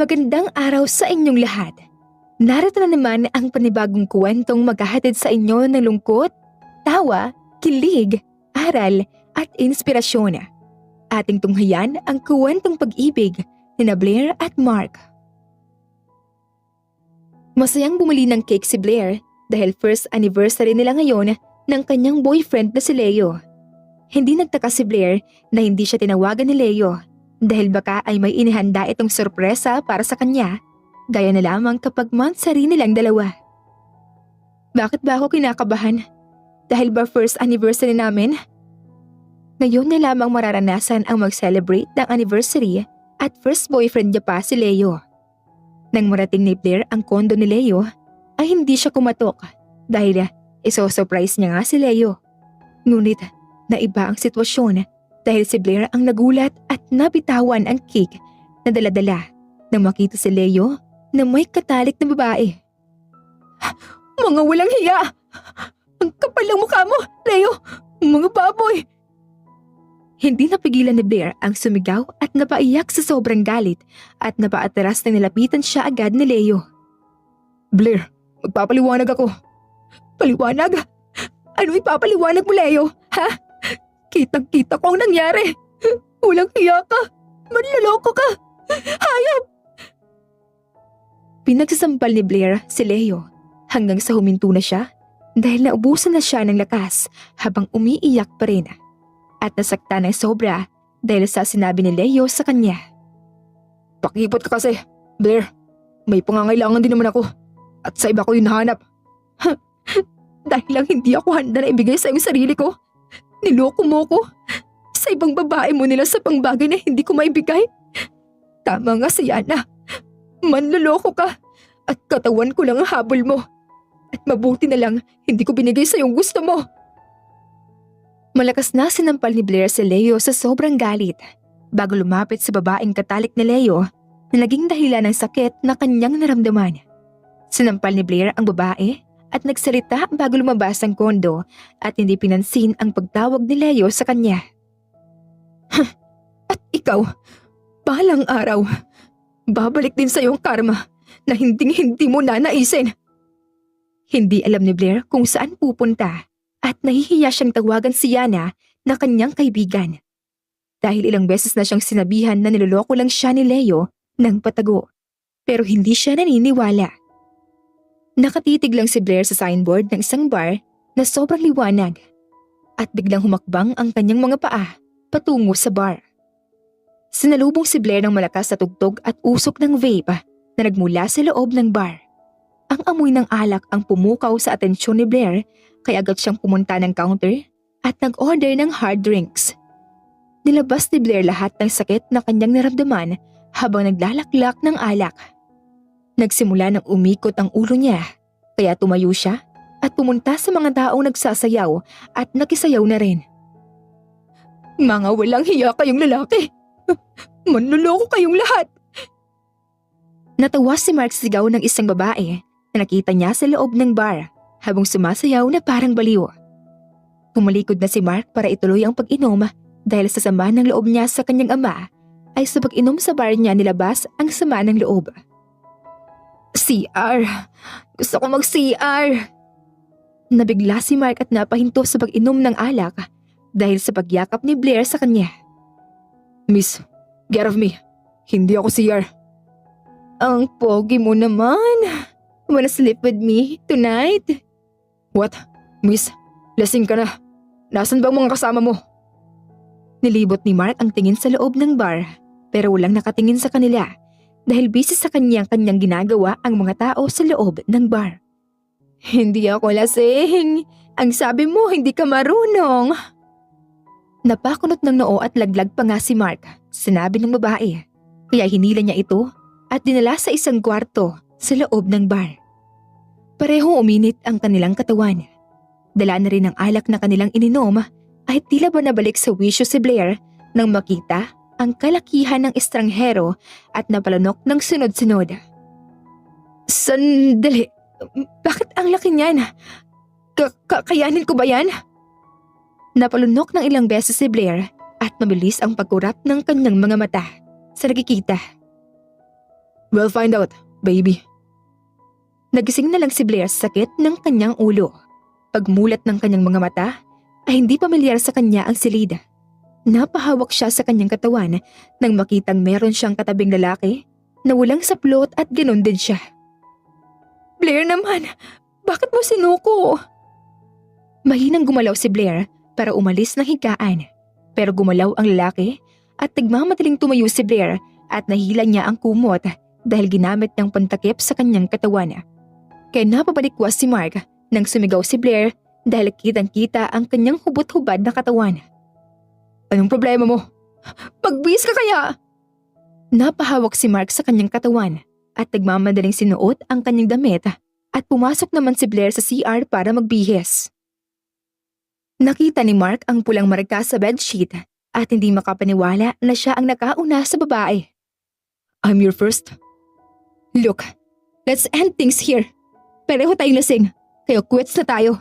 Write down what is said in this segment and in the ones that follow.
Magandang araw sa inyong lahat. Narito na naman ang panibagong kwentong maghahatid sa inyo ng lungkot, tawa, kilig, aral at inspirasyon. Ating tunghayan ang kwentong pag-ibig ni Blair at Mark. Masayang bumili ng cake si Blair dahil first anniversary nila ngayon ng kanyang boyfriend na si Leo. Hindi nagtaka si Blair na hindi siya tinawagan ni Leo dahil baka ay may inihanda itong sorpresa para sa kanya, gaya na lamang kapag monthsary nilang dalawa. Bakit ba ako kinakabahan? Dahil ba first anniversary namin? Ngayon na lamang mararanasan ang mag-celebrate ng anniversary at first boyfriend niya pa si Leo. Nang marating ni Blair ang kondo ni Leo, ay hindi siya kumatok dahil iso-surprise niya nga si Leo. Ngunit naiba ang sitwasyon dahil si Blair ang nagulat at nabitawan ang cake na dala-dala nang makita si Leo na may katalik na babae. Mga walang hiya! Ang kapal ng mukha mo, Leo! Mga baboy! Hindi napigilan ni Blair ang sumigaw at napaiyak sa sobrang galit at napaatras na nilapitan siya agad ni Leo. Blair, magpapaliwanag ako. Paliwanag? Ano ipapaliwanag mo, Leo? Ha? Kitang-kita ko ang nangyari. Walang hiya ka. Manloloko ka. Hayop! Pinagsasampal ni Blair si Leo hanggang sa huminto na siya dahil naubusan na siya ng lakas habang umiiyak pa rin. At nasakta ng sobra dahil sa sinabi ni Leo sa kanya. Pakipot ka kasi, Blair. May pangangailangan din naman ako at sa iba ko yung nahanap. Dahil lang hindi ako handa na ibigay sa iyong sarili ko. Niloko mo ko. Sa ibang babae mo nila sa pangbagay na hindi ko maibigay. Tama nga si Yana. Manloloko ka. At katawan ko lang ang habol mo. At mabuti na lang hindi ko binigay sa iyong gusto mo. Malakas na sinampal ni Blair si Leo sa sobrang galit bago lumapit sa babaeng katalik ni Leo na naging dahilan ng sakit na kanyang naramdaman. Sinampal ni Blair ang babae at nagsalita bago lumabas ang kondo at hindi pinansin ang pagtawag ni Leo sa kanya. At ikaw, balang araw, babalik din sa iyong karma na hindi mo nanaisin. Hindi alam ni Blair kung saan pupunta at nahihiya siyang tawagan si Yana na kanyang kaibigan. Dahil ilang beses na siyang sinabihan na niloloko lang siya ni Leo ng patago, pero hindi siya naniniwala. Nakatitig lang si Blair sa signboard ng isang bar na sobrang liwanag at biglang humakbang ang kanyang mga paa patungo sa bar. Sinalubong si Blair ng malakas na tugtog at usok ng vape na nagmula sa loob ng bar. Ang amoy ng alak ang pumukaw sa atensyon ni Blair kaya agad siyang pumunta ng counter at nag-order ng hard drinks. Nilabas ni Blair lahat ng sakit na kanyang naramdaman habang naglalaklak ng alak. Nagsimula nang umikot ang ulo niya, kaya tumayo siya at pumunta sa mga taong nagsasayaw at nakisayaw na rin. Mga walang hiya kayong lalaki! Manloloko kayong lahat! Natawa si Mark sigaw ng isang babae na nakita niya sa loob ng bar habang sumasayaw na parang baliw. Tumalikod na si Mark para ituloy ang pag-inom dahil sa sama ng loob niya sa kanyang ama ay sa pag-inom sa bar niya nilabas ang sama ng loob. CR. Gusto ko mag-CR. Nabigla si Mark at napahinto sa pag-inom ng alak dahil sa pagyakap ni Blair sa kanya. Miss, get off me. Hindi ako CR. Ang pogi mo naman. Wanna sleep with me tonight? What? Miss, lasing ka na. Nasaan ba ang mga kasama mo? Nilibot ni Mark ang tingin sa loob ng bar pero walang nakatingin sa kanila. Dahil busy sa kanyang ginagawa ang mga tao sa loob ng bar. Hindi ako lasing. Ang sabi mo hindi ka marunong. Napakunot ng noo at laglag pa nga si Mark, sinabi ng babae. Kaya hinila niya ito at dinala sa isang kwarto sa loob ng bar. Pareho uminit ang kanilang katawan. Dala na rin ang alak na kanilang ininom ay tila ba nabalik sa wisyo si Blair nang makita ang kalakihan ng estranghero at napalunok ng sunod-sunod. Sandali, bakit ang laki niyan? Kakayanin ko ba yan? Napalunok ng ilang beses si Blair at mabilis ang pagkurap ng kanyang mga mata sa nakikita. We'll find out, baby. Nagising na lang si Blair sa sakit ng kanyang ulo. Pagmulat ng kanyang mga mata ay hindi pamilyar sa kanya ang silid. Napahawak siya sa kanyang katawan nang makitang meron siyang katabing lalaki na walang saplot at ganun din siya. Blair naman, bakit mo sinuko? Mahinang gumalaw si Blair para umalis ng higaan. Pero gumalaw ang lalaki at nagmamadaling tumayo si Blair at nahila niya ang kumot dahil ginamit ng pantakip sa kanyang katawan. Kaya napabalikwas si Mark nang sumigaw si Blair dahil kitang-kita ang kanyang hubot-hubad na katawan. Anong problema mo? Magbihis ka kaya! Napahawak si Mark sa kanyang katawan at nagmamadaling sinuot ang kanyang damit at pumasok naman si Blair sa CR para magbihis. Nakita ni Mark ang pulang marka sa bedsheet at hindi makapaniwala na siya ang nakauna sa babae. I'm your first. Look, let's end things here. Pareho tayong lasing, kaya quits na tayo.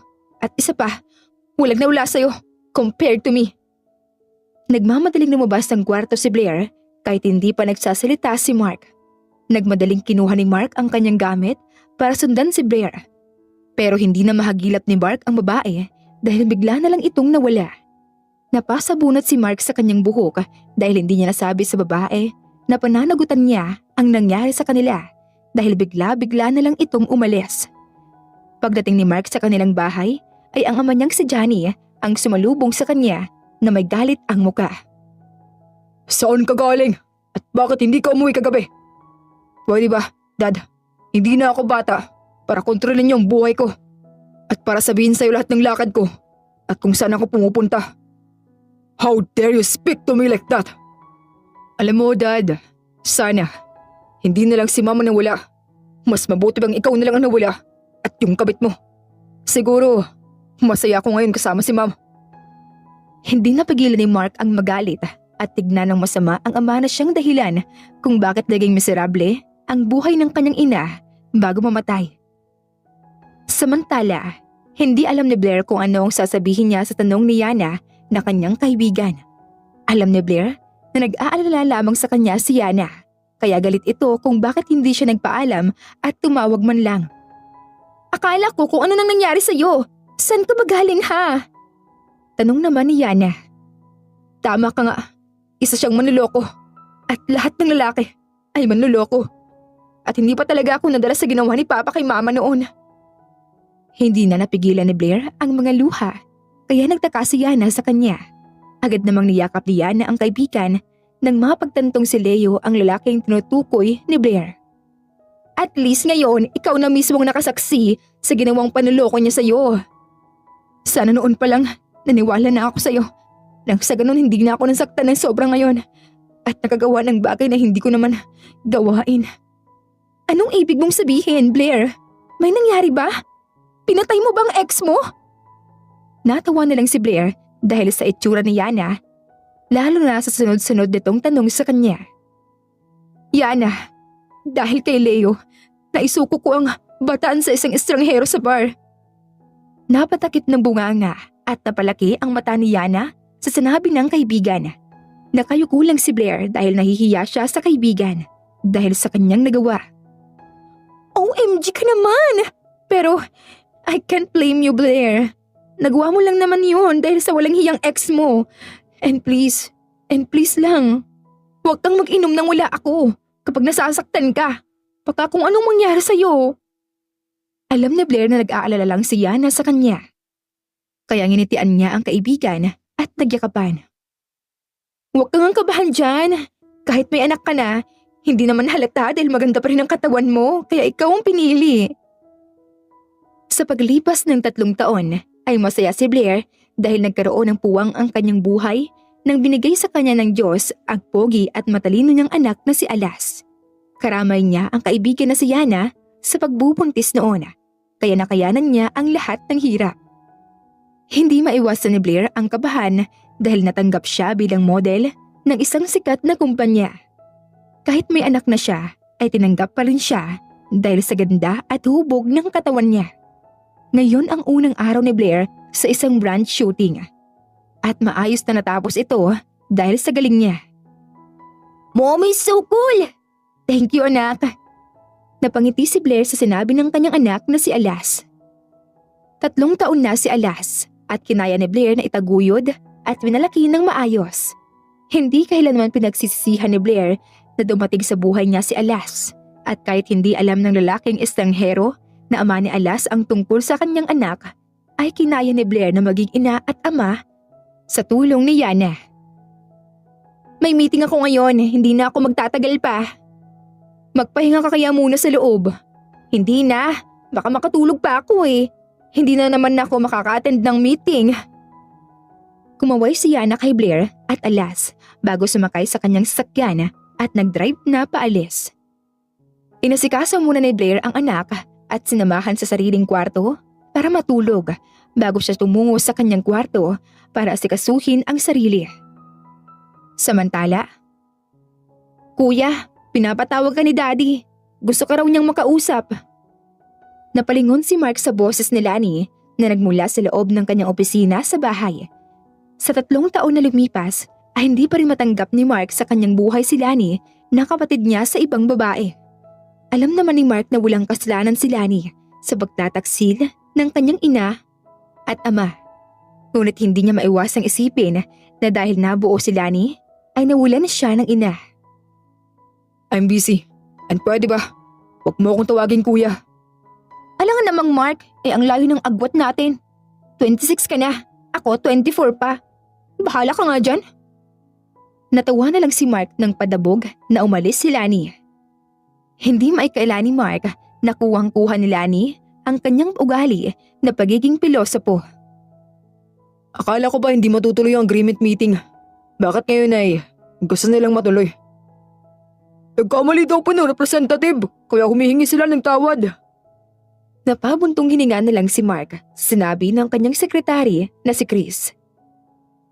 At isa pa, walang nawala sa'yo compared to me. Nagmamadaling lumabas ng kwarto si Blair kahit hindi pa nagsasalita si Mark. Nagmadaling kinuha ni Mark ang kanyang gamit para sundan si Blair. Pero hindi na mahagilap ni Mark ang babae dahil bigla na lang itong nawala. Napasabunot si Mark sa kanyang buhok dahil hindi niya nasabi sa babae na pananagutan niya ang nangyari sa kanila dahil bigla-bigla na lang itong umalis. Pagdating ni Mark sa kanilang bahay ay ang ama niyang si Johnny ang sumalubong sa kanya na may galit ang muka. Saan ka galing? At bakit hindi ka umuwi kagabi? Pwede ba, Dad? Hindi na ako bata para kontrolin niyo ang buhay ko. At para sabihin sa'yo lahat ng lakad ko at kung saan ako pumupunta. How dare you speak to me like that? Alam mo, Dad, sana hindi na lang si Mama nawala. Mas mabuti bang ikaw na lang ang nawala at yung kabit mo. Siguro, masaya ako ngayon kasama si Mama. Hindi napigilan ni Mark ang magalit at tignan ng masama ang ama na siyang dahilan kung bakit naging miserable ang buhay ng kanyang ina bago mamatay. Samantala, hindi alam ni Blair kung ano ang sasabihin niya sa tanong ni Yana na kanyang kaibigan. Alam ni Blair na nag-aalala lamang sa kanya si Yana, kaya galit ito kung bakit hindi siya nagpaalam at tumawag man lang. Akala ko kung ano nang nangyari sa'yo. Saan ka ba galing ha? Tanong naman ni Yana. Tama ka nga, isa siyang manloloko at lahat ng lalaki ay manloloko. At hindi pa talaga ako nadala sa ginawa ni Papa kay Mama noon. Hindi na napigilan ni Blair ang mga luha, kaya nagtaka si Yana sa kanya. Agad namang niyakap ni Yana ang kaibigan nang mapagtantong si Leo ang lalaking tinutukoy ni Blair. At least ngayon, ikaw na mismong nakasaksi sa ginawang panloloko niya sa'yo. Sana noon pa lang, naniwala na ako sa'yo. Nang sa ganun hindi na ako nasaktan ng sobra ngayon at nakagawa ng bagay na hindi ko naman gawain. Anong ibig mong sabihin, Blair? May nangyari ba? Pinatay mo bang ex mo? Natawa na lang si Blair dahil sa itsura ni Yana, lalo na sa sunod-sunod nitong tanong sa kanya. Yana, dahil kay Leo, naisuko ko ang bataan sa isang estranghero sa bar. Napatakip ng bunganga at napalaki ang mata ni Yana sa sinabi ng kaibigan. Nakayuko lang si Blair dahil nahihiya siya sa kaibigan dahil sa kanyang nagawa. OMG ka naman! Pero I can't blame you, Blair. Nagawa mo lang naman yun dahil sa walang hiyang ex mo. And please lang, huwag kang mag-inom nang wala ako kapag nasasaktan ka. Baka kung anong mangyari sa'yo. Alam ni Blair na nag-aalala lang si Yana sa kanya. Kaya nginitian niya ang kaibigan at nagyakapan. Huwag kang kabahan dyan. Kahit may anak ka na, hindi naman halata dahil maganda pa rin ang katawan mo, kaya ikaw ang pinili. Sa paglipas ng 3 taon, ay masaya si Blair dahil nagkaroon ng puwang ang kanyang buhay nang binigay sa kanya ng Diyos ang pogi at matalino niyang anak na si Alas. Karamay niya ang kaibigan na si Yana sa pagbubuntis noon, kaya nakayanan niya ang lahat ng hirap. Hindi maiwasan ni Blair ang kabahan dahil natanggap siya bilang model ng isang sikat na kumpanya. Kahit may anak na siya, ay tinanggap pa rin siya dahil sa ganda at hubog ng katawan niya. Ngayon ang unang araw ni Blair sa isang brand shooting. At maayos na natapos ito dahil sa galing niya. Mommy, so cool! Thank you, anak. Napangiti si Blair sa sinabi ng kanyang anak na si Alas. 3 taon na si Alas at kinaya ni Blair na itaguyod at pinalaki ng maayos. Hindi kailanman pinagsisisihan ni Blair na dumating sa buhay niya si Alas at kahit hindi alam ng lalaking estranghero na ama ni Alas ang tungkol sa kanyang anak, ay kinaya ni Blair na maging ina at ama sa tulong ni Yana. May meeting ako ngayon, hindi na ako magtatagal pa. Magpahinga ka kaya muna sa loob. Hindi na, baka makatulog pa ako eh. Hindi na naman ako makaka-attend ng meeting. Kumaway si Yana kay Blair at Alas bago sumakay sa kanyang sasakyan at nag-drive na paalis. Inasikaso muna ni Blair ang anak at sinamahan sa sariling kwarto para matulog bago siya tumungo sa kanyang kwarto para asikasuhin ang sarili. Samantala, Kuya, pinapatawag ka ni Daddy. Gusto ka raw niyang makausap. Napalingon si Mark sa boses ni Lani na nagmula sa loob ng kanyang opisina sa bahay. Sa 3 taon na lumipas ay hindi pa rin matanggap ni Mark sa kanyang buhay si Lani na kapatid niya sa ibang babae. Alam naman ni Mark na walang kasalanan si Lani sa pagtataksil ng kanyang ina at ama. Ngunit hindi niya maiwasang isipin na dahil nabuo si Lani ay nawalan siya ng ina. I'm busy. And pwede ba? Huwag mo akong tawagin kuya. Alangan namang Mark, ang layo ng agwat natin. 26 ka na, ako 24 pa. Bahala ka nga dyan. Natawa na lang si Mark nang padabog na umalis si Lani. Hindi maikaila ni Mark na kuwang-kuha ni Lani ang kanyang ugali na pagiging pilosopo. Akala ko ba hindi matutuloy ang agreement meeting? Bakit ngayon ay gusto nilang matuloy? Nagkamali daw po ng representative, kaya humihingi sila ng tawad. Napabuntong hininga na lang si Mark sa sinabi ng kanyang sekretary na si Chris.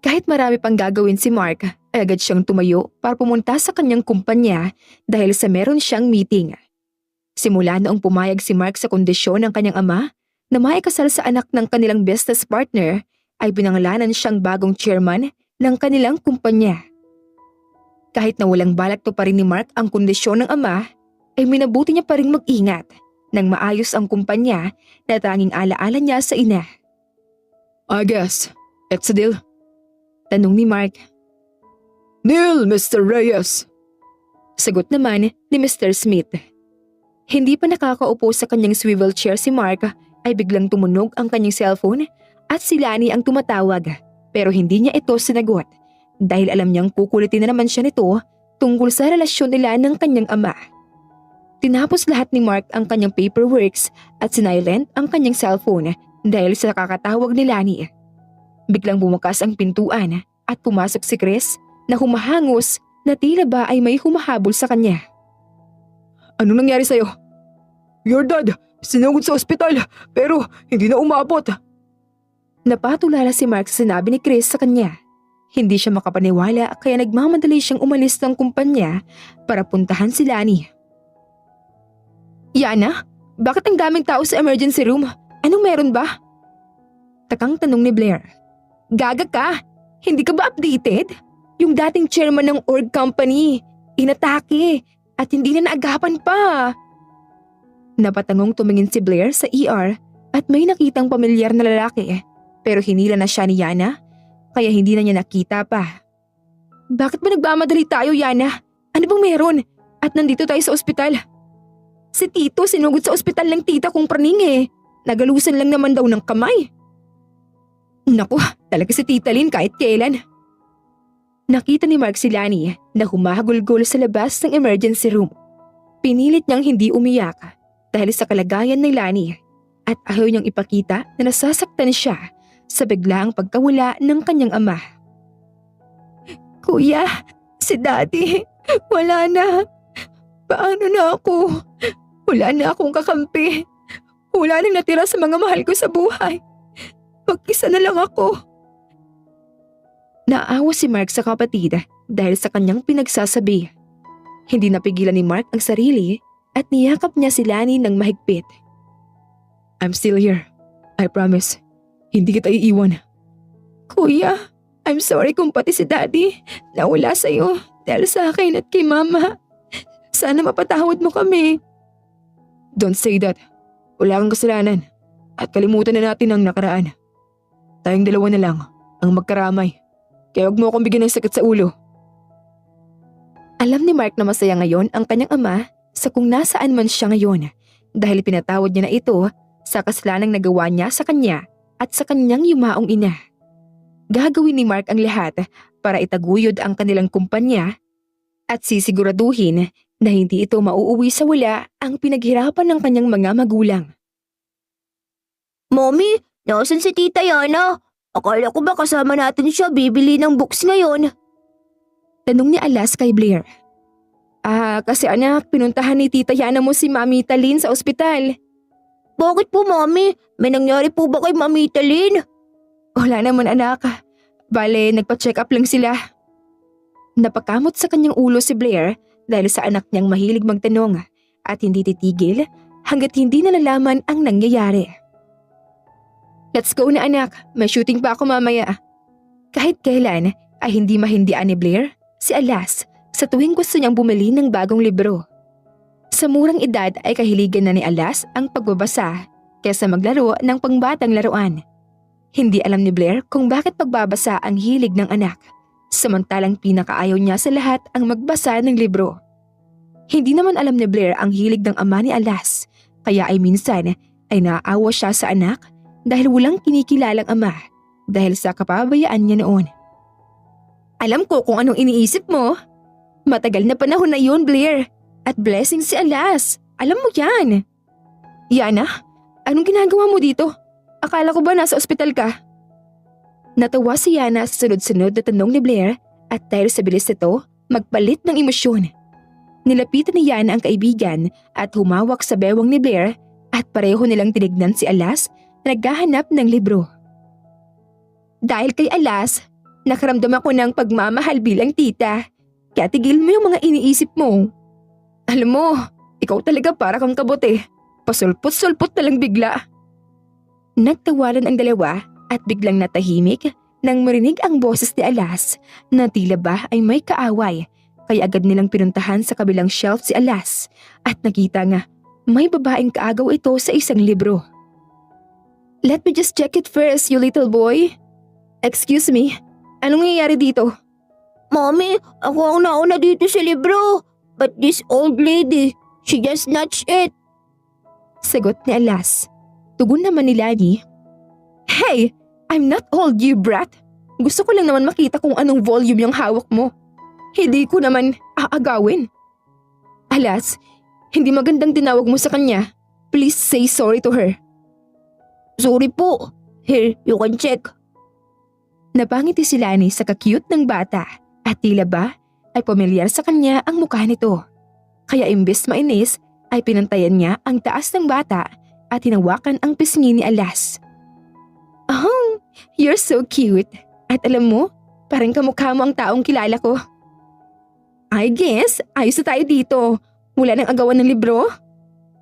Kahit marami pang gagawin si Mark, ay agad siyang tumayo para pumunta sa kanyang kumpanya dahil sa meron siyang meeting. Simula noong pumayag si Mark sa kondisyon ng kanyang ama na maikasal sa anak ng kanilang business partner, ay binangalanan siyang bagong chairman ng kanilang kumpanya. Kahit na walang balak to pa rin ni Mark ang kondisyon ng ama, ay minabuti niya pa rin mag-ingat nang maayos ang kumpanya na tanging alaala niya sa ina. I guess, it's a deal. Tanong ni Mark. Deal, Mr. Reyes. Sagot naman ni Mr. Smith. Hindi pa nakakaupo sa kanyang swivel chair si Mark ay biglang tumunog ang kanyang cellphone at si Lani ang tumatawag, pero hindi niya ito sinagot dahil alam niyang kukulitin na naman siya nito tungkol sa relasyon nila ng kanyang ama. Tinapos lahat ni Mark ang kanyang paperworks at sinilent ang kanyang cellphone dahil sa kakatawag ni Lani. Biglang bumukas ang pintuan at pumasok si Chris na humahangos na tila ba ay may humahabol sa kanya. Anong nangyari sa'yo? Your dad, sinugod sa ospital pero hindi na umabot. Napatulala si Mark sa sinabi ni Chris sa kanya. Hindi siya makapaniwala kaya nagmamadali siyang umalis ng kumpanya para puntahan si Lani. Yana, bakit ang daming tao sa emergency room? Anong meron ba? Takang tanong ni Blair. Gaga ka! Hindi ka ba updated? Yung dating chairman ng org company, inatake at hindi na naagapan pa. Napatangong tumingin si Blair sa ER at may nakitang pamilyar na lalaki pero hinila na siya ni Yana kaya hindi na niya nakita pa. Bakit ba nagmamadali tayo, Yana? Ano bang meron? At nandito tayo sa ospital. Si Tito sinugod sa ospital ng tita kong praning Nagalusan lang naman daw ng kamay. Naku, talaga si Tita Lynn kahit kailan. Nakita ni Mark si Lani na humahagulgol sa labas ng emergency room. Pinilit niyang hindi umiyak dahil sa kalagayan ng Lani at ayaw niyang ipakita na nasasaktan siya sa biglaang pagkawala ng kanyang ama. Kuya, si Daddy, wala na. Paano na ako? Wala na akong kakampi. Wala nang natira sa mga mahal ko sa buhay. Mag-isa na lang ako. Naawa si Mark sa kapatid dahil sa kanyang pinagsasabi. Hindi napigilan ni Mark ang sarili at niyakap niya si Lani ng mahigpit. I'm still here. I promise. Hindi kita iiwan. Kuya, I'm sorry kung pati si Daddy nawala sa'yo dahil sa akin at kay Mama. Sana mapatawad mo kami. Don't say that. Wala kang kasalanan. At kalimutan na natin ang nakaraan. Tayong dalawa na lang ang magkaramay. Kaya huwag mo akong bigyan ng sakit sa ulo. Alam ni Mark na masaya ngayon ang kanyang ama sa kung nasaan man siya ngayon dahil pinatawad niya na ito sa kasalanang nagawa niya sa kanya at sa kanyang yumaong ina. Gagawin ni Mark ang lahat para itaguyod ang kanilang kumpanya at sisiguraduhin na hindi ito mauuwi sa wala ang pinaghirapan ng kanyang mga magulang. Mommy, nasan si Tita Yana? Akala ko ba kasama natin siya bibili ng books ngayon? Tanong ni Alas kay Blair. Kasi anak, pinuntahan ni Tita Yana mo si Mami Talin sa ospital. Bakit po, Mommy? May nangyari po ba kay Mami Talin? Wala naman anak. Bale, nagpa-check up lang sila. Napakamot sa kanyang ulo si Blair dahil sa anak niyang mahilig magtanong at hindi titigil hanggat hindi nalalaman ang nangyayari. Let's go na anak, may shooting pa ako mamaya. Kahit kailan ay hindi mahindian ni Blair si Alas sa tuwing gusto niyang bumili ng bagong libro. Sa murang edad ay kahiligan na ni Alas ang pagbabasa kaysa maglaro ng pangbatang laruan. Hindi alam ni Blair kung bakit pagbabasa ang hilig ng anak, samantalang pinakaayaw niya sa lahat ang magbasa ng libro. Hindi naman alam ni Blair ang hilig ng ama ni Alas, kaya ay minsan ay naaawa siya sa anak dahil walang kinikilalang ama dahil sa kapabayaan niya noon. Alam ko kung anong iniisip mo. Matagal na panahon na yun, Blair. At blessing si Alas. Alam mo yan. Yana, anong ginagawa mo dito? Akala ko ba nasa ospital ka? Natawa si Yana sa sunod-sunod na tanong ni Blair at dahil sa bilis nito, magpalit ng emosyon. Nilapitan ni Yana ang kaibigan at humawak sa bewang ni Blair at pareho nilang tinignan si Alas na naghahanap ng libro. Dahil kay Alas, nakaramdam ako ng pagmamahal bilang tita. Kaya tigil mo yung mga iniisip mo. Alam mo, ikaw talaga para kang kabote. Pasulpot-sulpot na lang bigla. Nagtawaran ang dalawa at biglang natahimik nang marinig ang boses ni Alas na tila ba ay may kaaway. Kaya agad nilang pinuntahan sa kabilang shelf si Alas at nakita nga may babaeng kaagaw ito sa isang libro. Let me just check it first, you little boy. Excuse me, anong nangyayari dito? Mommy, ako ang nauna dito sa libro. But this old lady, she just snatched it. Sagot ni Alas. Tugon naman ni Lani. Hey, I'm not old, you brat. Gusto ko lang naman makita kung anong volume yung hawak mo. Hindi ko naman aagawin. Alas, hindi magandang tinawag mo sa kanya. Please say sorry to her. Sorry po. Here, you can check. Napangiti si Lani sa ka-cute ng bata at tila ba ay pamilyar sa kanya ang mukha nito. Kaya imbes mainis ay pinantayan niya ang taas ng bata at hinawakan ang pisngi ni Alas. Oh, you're so cute. At alam mo, parang kamukha mo ang taong kilala ko. I guess, ayos na tayo dito. Wala nang agawan ng libro?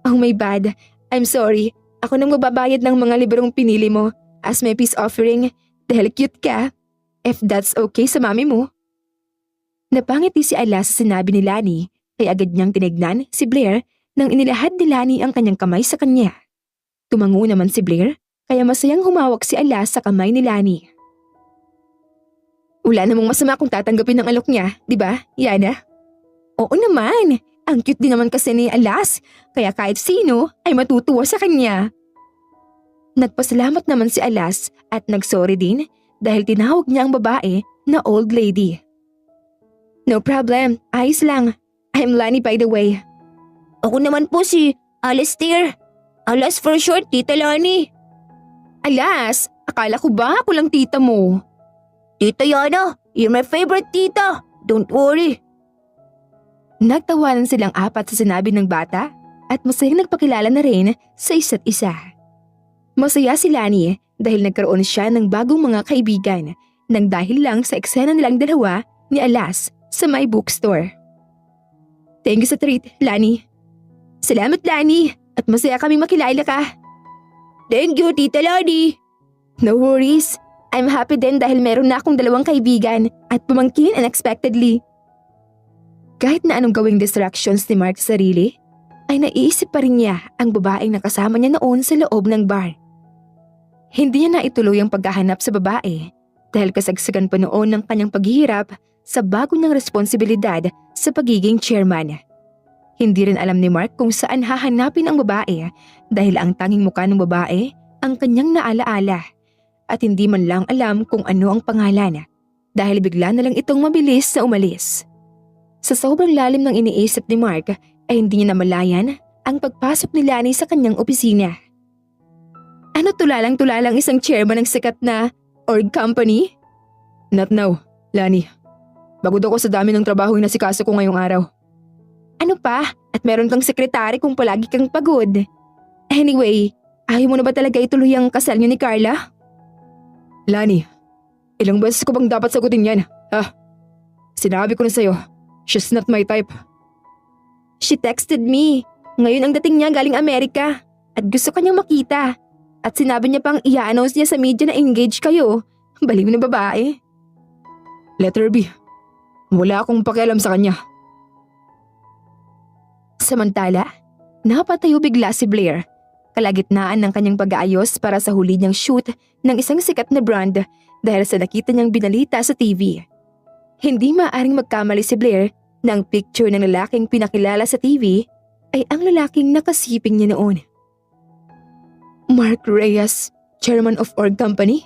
Oh my bad, I'm sorry. Ako nang mababayad ng mga librong pinili mo as my peace offering dahil cute ka. If that's okay sa mami mo. Napangiti si Alas sa sinabi ni Lani kaya agad niyang tinignan si Blair nang inilahad ni Lani ang kanyang kamay sa kanya. Tumango naman si Blair kaya masayang humawak si Alas sa kamay ni Lani. Wala namang masama kung tatanggapin ng alok niya, di ba, Yana? Oo naman, ang cute din naman kasi ni Alas kaya kahit sino ay matutuwa sa kanya. Nagpasalamat naman si Alas at nagsorry din dahil tinawag niya ang babae na old lady. No problem, ayos lang. I'm Lani by the way. Ako naman po si Alastair. Alas for short, Tita Lani. Alas, akala ko ba ako lang tita mo? Tita Yana, you're my favorite tita. Don't worry. Nagtawanan silang apat sa sinabi ng bata at masayang nagpakilala na rin sa isa't isa. Masaya si Lani dahil nagkaroon siya ng bagong mga kaibigan nang dahil lang sa eksena nilang dalawa ni Alas sa may bookstore. Thank you sa treat, Lani. Salamat, Lani, at masaya kaming makilala ka. Thank you, Tita Lani. No worries. I'm happy din dahil meron na akong dalawang kaibigan at pumangkin unexpectedly. Kahit na anong gawing distractions ni Mark sa sarili, ay naiisip pa rin niya ang babaeng nakasama niya noon sa loob ng bar. Hindi niya naituloy ang paghahanap sa babae dahil kasagsagan pa noon ng kanyang paghihirap sa bago niyang responsibilidad sa pagiging chairman. Hindi rin alam ni Mark kung saan hahanapin ang babae dahil ang tanging mukha ng babae ang kanyang naalaala at hindi man lang alam kung ano ang pangalan dahil bigla na lang itong mabilis na umalis. Sa sobrang lalim ng iniisip ni Mark ay hindi niya namalayan ang pagpasok ni Lani sa kanyang opisina. Ano tulalang-tulalang isang chairman ng sikat na org company? Not now, Lani. Bagod ako sa dami ng trabaho yung nasikaso ko ngayong araw. Ano pa? At meron kang sekretary kung palagi kang pagod. Anyway, ayaw mo na ba talaga ituloy ang kasal niyo ni Carla? Lani, ilang beses ko bang dapat sagutin yan, ha? Sinabi ko na sa'yo, she's not my type. She texted me. Ngayon ang dating niya galing Amerika at gusto kanyang makita. At sinabi niya pang i-announce niya sa media na engaged kayo. Baliw na babae. Let her be. Wala akong pakialam sa kanya. Samantala, napatayo bigla si Blair. Kalagitnaan ng kanyang pag-aayos para sa huli niyang shoot ng isang sikat na brand dahil sa nakita niyang binalita sa TV. Hindi maaaring magkamali si Blair na ang picture ng lalaking pinakilala sa TV ay ang lalaking nakasiping niya noon. Mark Reyes, chairman of org company?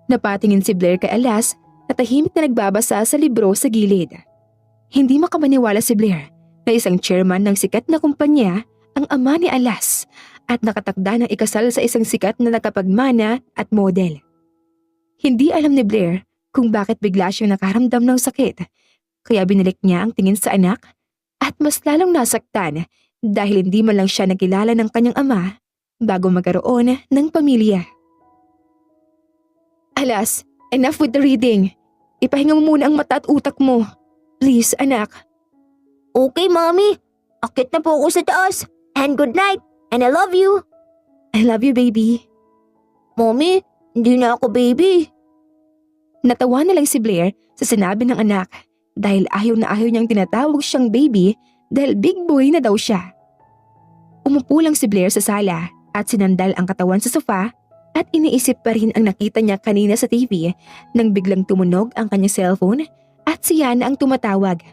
Napatingin si Blair kay Alas na tahimik na nagbabasa sa libro sa gilid. Hindi makamaniwala si Blair na isang chairman ng sikat na kumpanya ang ama ni Alas at nakatakda ng ikasal sa isang sikat na nakapagmana at model. Hindi alam ni Blair kung bakit bigla siyang nakaramdam ng sakit, kaya binalik niya ang tingin sa anak at mas lalong nasaktan dahil hindi man lang siya nakilala ng kanyang ama bago magkaroon ng pamilya. Alas, enough with the reading. Ipahinga mo muna ang mata at utak mo. Please, anak. Okay, Mommy. Akit na po ako sa taas. And good night. And I love you. I love you, baby. Mommy, hindi na ako baby. Natawa na lang si Blair sa sinabi ng anak dahil ayaw na ayaw niyang tinatawag siyang baby dahil big boy na daw siya. Umupo lang si Blair sa sala at sinandal ang katawan sa sofa at iniisip pa rin ang nakita niya kanina sa TV nang biglang tumunog ang kanyang cellphone at siya na ang tumatawag.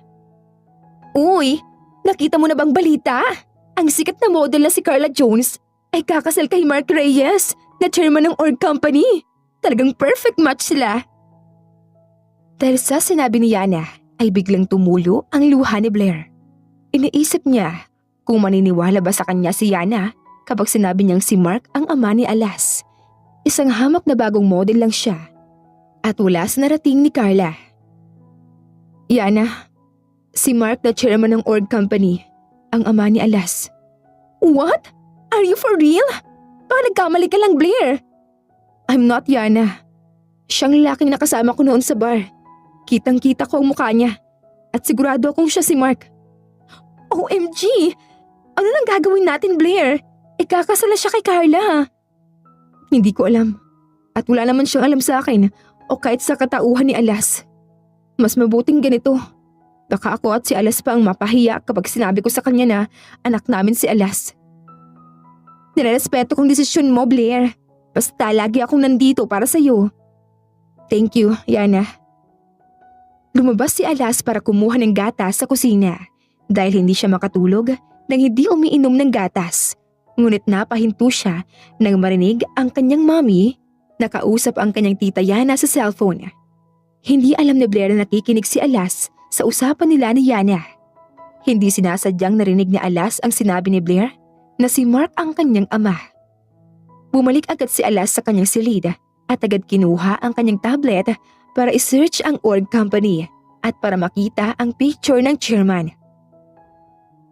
Uy, nakita mo na bang balita? Ang sikat na model na si Carla Jones ay kakasal kay Mark Reyes na chairman ng org company. Talagang perfect match sila. Dahil sa sinabi ni Yana ay biglang tumulo ang luha ni Blair. Iniisip niya kung maniniwala ba sa kanya si Yana kapag sinabi niyang si Mark ang ama ni Alas. Isang hamak na bagong model lang siya at wala sa narating ni Carla. Yana, si Mark na chairman ng org company, ang ama ni Alas. What? Are you for real? Baka nagkamali ka lang, Blair. I'm not Yana. Siyang lalaking nakasama ko noon sa bar. Kitang-kita ko ang mukha niya at sigurado akong siya si Mark. OMG! Ano nang gagawin natin, Blair? Ikakasala siya kay Carla. Hindi ko alam. At wala naman siyang alam sa akin o kahit sa katauhan ni Alas. Mas mabuting ganito. Baka ako at si Alas pa ang mapahiya kapag sinabi ko sa kanya na anak namin si Alas. Nirerespeto kong desisyon mo, Blair. Basta lagi akong nandito para sa'yo. Thank you, Yana. Lumabas si Alas para kumuha ng gatas sa kusina dahil hindi siya makatulog nang hindi umiinom ng gatas. Ngunit napahinto siya nang marinig ang kanyang mommy na kausap ang kanyang tita Yana sa cellphone. Hindi alam ni Blair na nakikinig si Alas sa usapan nila ni Yana. Hindi sinasadyang narinig ni Alas ang sinabi ni Blair na si Mark ang kanyang ama. Bumalik agad si Alas sa kanyang silid at agad kinuha ang kanyang tablet para isearch ang org company at para makita ang picture ng chairman.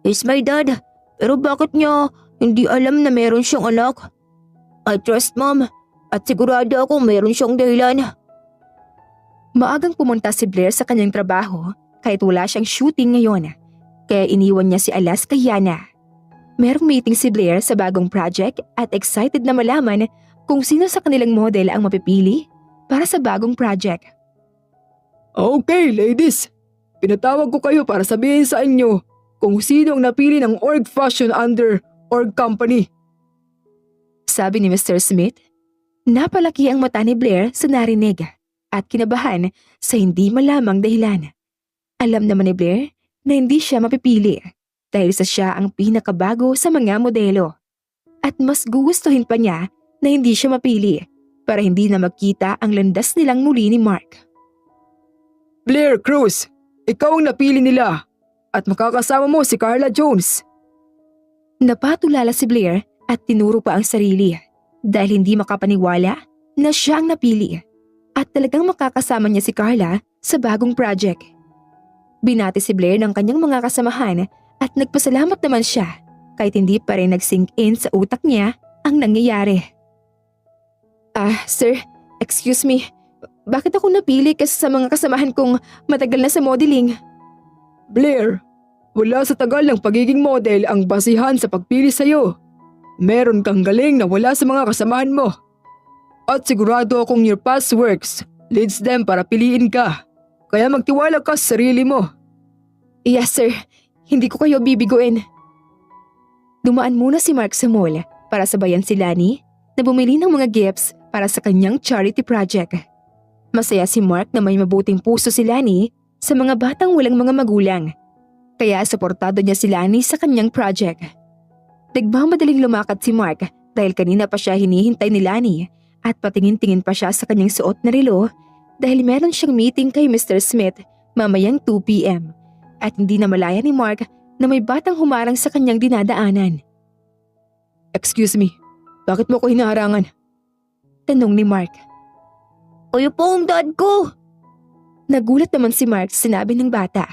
He's my dad. Pero bakit niya hindi alam na meron siyang anak? I trust Mom at sigurado akong meron siyang dahilan. Maagang pumunta si Blair sa kanyang trabaho kahit wala siyang shooting ngayon. Kaya iniwan niya si Alas kay Yana. Merong meeting si Blair sa bagong project at excited na malaman kung sino sa kanilang model ang mapipili para sa bagong project. Okay, ladies. Pinatawag ko kayo para sabihin sa inyo kung sino ang napili ng org fashion under org company. Sabi ni Mr. Smith. Napalaki ang mata ni Blair sa narinig at kinabahan sa hindi malamang dahilan. Alam naman ni Blair na hindi siya mapipili dahil sa siya ang pinakabago sa mga modelo. At mas gugustuhin pa niya na hindi siya mapili para hindi na magkita ang landas nilang muli ni Mark. Blair Cruz, ikaw ang napili nila at makakasama mo si Carla Jones. Napatulala si Blair at tinuro pa ang sarili dahil hindi makapaniwala na siya ang napili at talagang makakasama niya si Carla sa bagong project. Binati si Blair ng kanyang mga kasamahan at nagpasalamat naman siya kahit hindi pa rin nag-sink in sa utak niya ang nangyayari. Sir, excuse me. Bakit ako napili kasi sa mga kasamahan kong matagal na sa modeling? Blair, wala sa tagal ng pagiging model ang basihan sa pagpili sa'yo. Meron kang galing na wala sa mga kasamahan mo. At sigurado akong your past works leads them para piliin ka. Kaya magtiwala ka sa sarili mo. Yes sir, hindi ko kayo bibiguin. Dumaan muna si Mark sa mall para sabayan si Lani na bumili ng mga gifts para sa kanyang charity project. Masaya si Mark na may mabuting puso si Lani sa mga batang walang mga magulang. Kaya suportado niya si Lani sa kanyang project. Nagmamadaling lumakad si Mark dahil kanina pa siya hinihintay ni Lani at patingin-tingin pa siya sa kanyang suot na relo dahil meron siyang meeting kay Mr. Smith mamayang 2 p.m. at hindi na malaya ni Mark na may batang humarang sa kanyang dinadaanan. Excuse me, bakit mo ko hinaharangan? Tanong ni Mark. Kayo po ang dad ko. Nagulat naman si Mark sa sinabi ng bata,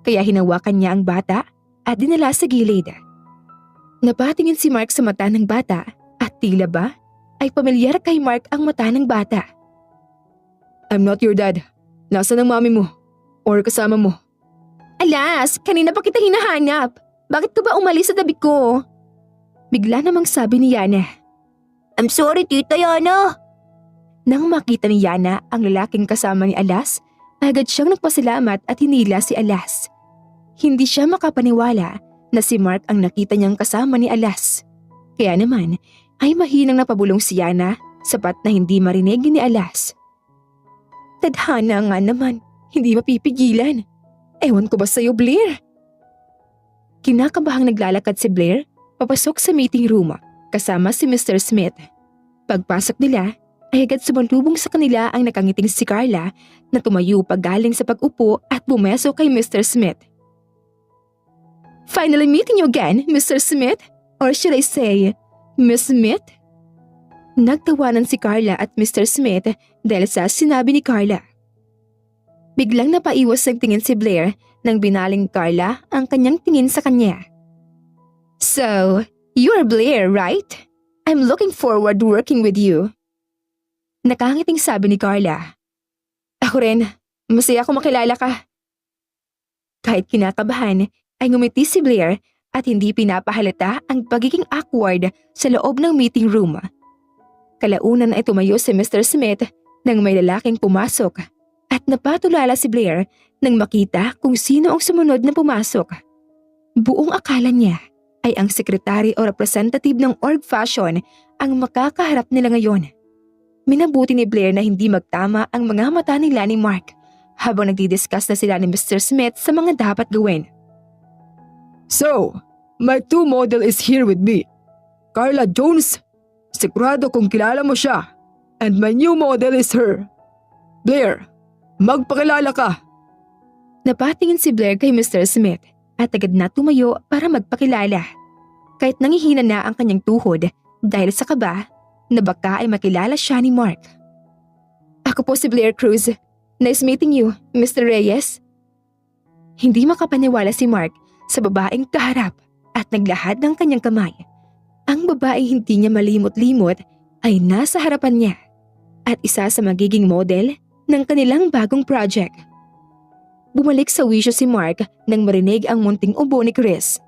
kaya hinawakan niya ang bata at dinala sa gilid. Napatingin si Mark sa mata ng bata at tila ba ay pamilyar kay Mark ang mata ng bata. I'm not your dad. Nasaan ang mami mo? Or kasama mo? Alas, kanina pa kita hinahanap. Bakit ka ba umalis sa tabi ko? Bigla namang sabi ni Yana. I'm sorry, Tita Yana. Nang makita ni Yana ang lalaking kasama ni Alas, agad siyang nagpasalamat at hinila si Alas. Hindi siya makapaniwala na si Mark ang nakita niyang kasama ni Alas. Kaya naman ay mahinang napabulong si Yana sapat na hindi marinig ni Alas. Tadhana nga naman, hindi mapipigilan. Ewan ko ba sa'yo, Blair? Kinakabahang naglalakad si Blair papasok sa meeting room kasama si Mr. Smith. Pagpasok nila ay agad sumalubong sa kanila ang nakangiting si Carla na tumayo paggaling sa pag-upo at bumeso kay Mr. Smith. Finally meeting you again, Mr. Smith? Or should I say, Miss Smith? Nagtawanan si Carla at Mr. Smith dahil sa sinabi ni Carla. Biglang napaiwas ng tingin si Blair nang binaling Carla ang kanyang tingin sa kanya. So, you're Blair, right? I'm looking forward to working with you. Nakangiting sabi ni Carla. Ako rin, masaya ako makilala ka. Kahit kinakabahan, ay ngumiti si Blair at hindi pinapahalata ang pagiging awkward sa loob ng meeting room. Kalaunan ay tumayo si Mr. Smith nang may lalaking pumasok at napatulala si Blair nang makita kung sino ang sumunod na pumasok. Buong akala niya ay ang sekretary o representative ng org fashion ang makakaharap nila ngayon. Minabuti ni Blair na hindi magtama ang mga mata nila ni Mark habang nagdidiscuss na sila ni Mr. Smith sa mga dapat gawin. So, my 2 model is here with me. Carla Jones, sigurado kung kilala mo siya. And my new model is her. Blair, magpakilala ka. Napatingin si Blair kay Mr. Smith at agad na tumayo para magpakilala. Kahit nangihina na ang kanyang tuhod dahil sa kaba na baka ay makilala siya ni Mark. Ako po si Blair Cruz. Nice meeting you, Mr. Reyes. Hindi makapaniwala si Mark sa babaeng kaharap at naglahad ng kanyang kamay. Ang babaeng hindi niya malimot-limot ay nasa harapan niya at isa sa magiging model ng kanilang bagong project. Bumalik sa wisyo si Mark nang marinig ang munting ubo ni Chris.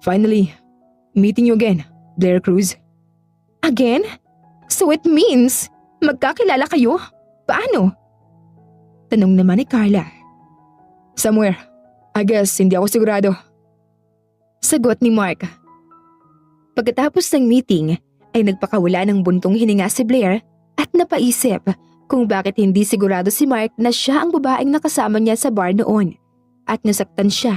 Finally, meeting you again, Blair Cruz. Again? So it means magkakilala kayo? Paano? Tanong naman ni Carla. Somewhere. I guess hindi ako sigurado. Sagot ni Mark. Pagkatapos ng meeting ay nagpakawala ng buntong hininga si Blair at napaisip kung bakit hindi sigurado si Mark na siya ang babaeng nakasama niya sa bar noon at nasaktan siya.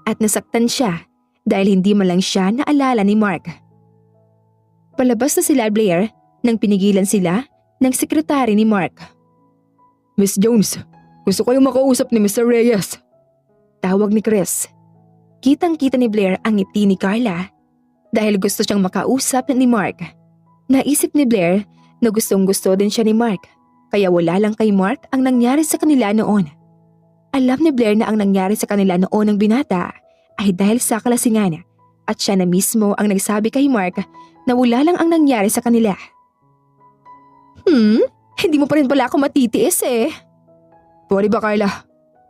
At nasaktan siya dahil hindi man lang siya naalala ni Mark. Palabas na sila Blair nang pinigilan sila ng sekretary ni Mark. Miss Jones, gusto ko yung makausap ni Mr. Reyes. Tawag ni Chris. Kitang-kita ni Blair ang ngiti ni Carla dahil gusto siyang makausap ni Mark. Naisip ni Blair na gustong-gusto din siya ni Mark kaya wala lang kay Mark ang nangyari sa kanila noon. Alam ni Blair na ang nangyari sa kanila noon ng binata ay dahil sa kalasingan at siya na mismo ang nagsabi kay Mark na wala lang ang nangyari sa kanila. Hindi mo pa rin pala ako matitiis eh. Pwede ba Carla?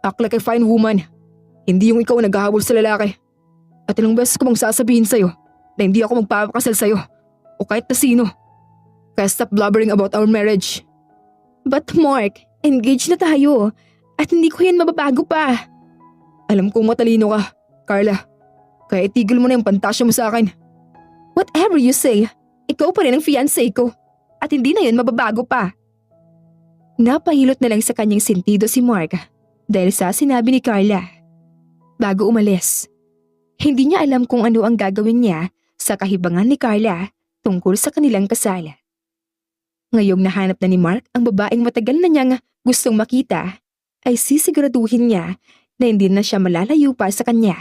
Act like a fine woman. Hindi yung ikaw naghahabol sa lalaki. At ilang beses ko bang sasabihin sa'yo na hindi ako magpapakasal sa'yo o kahit na sino. Kaya stop blubbering about our marriage. But Mark, engaged na tayo at hindi ko yan mababago pa. Alam kong matalino ka, Carla. Kaya itigil mo na yung pantasya mo sa akin. Whatever you say, ikaw pa rin ang fiancé ko at hindi na yun mababago pa. Napahilot na lang sa kanyang sentido si Mark dahil sa sinabi ni Carla. Bago umalis, hindi niya alam kung ano ang gagawin niya sa kahibangan ni Carla tungkol sa kanilang kasal. Ngayong nahanap na ni Mark ang babaeng matagal na niyang gustong makita, ay sisiguraduhin niya na hindi na siya malalayo pa sa kanya.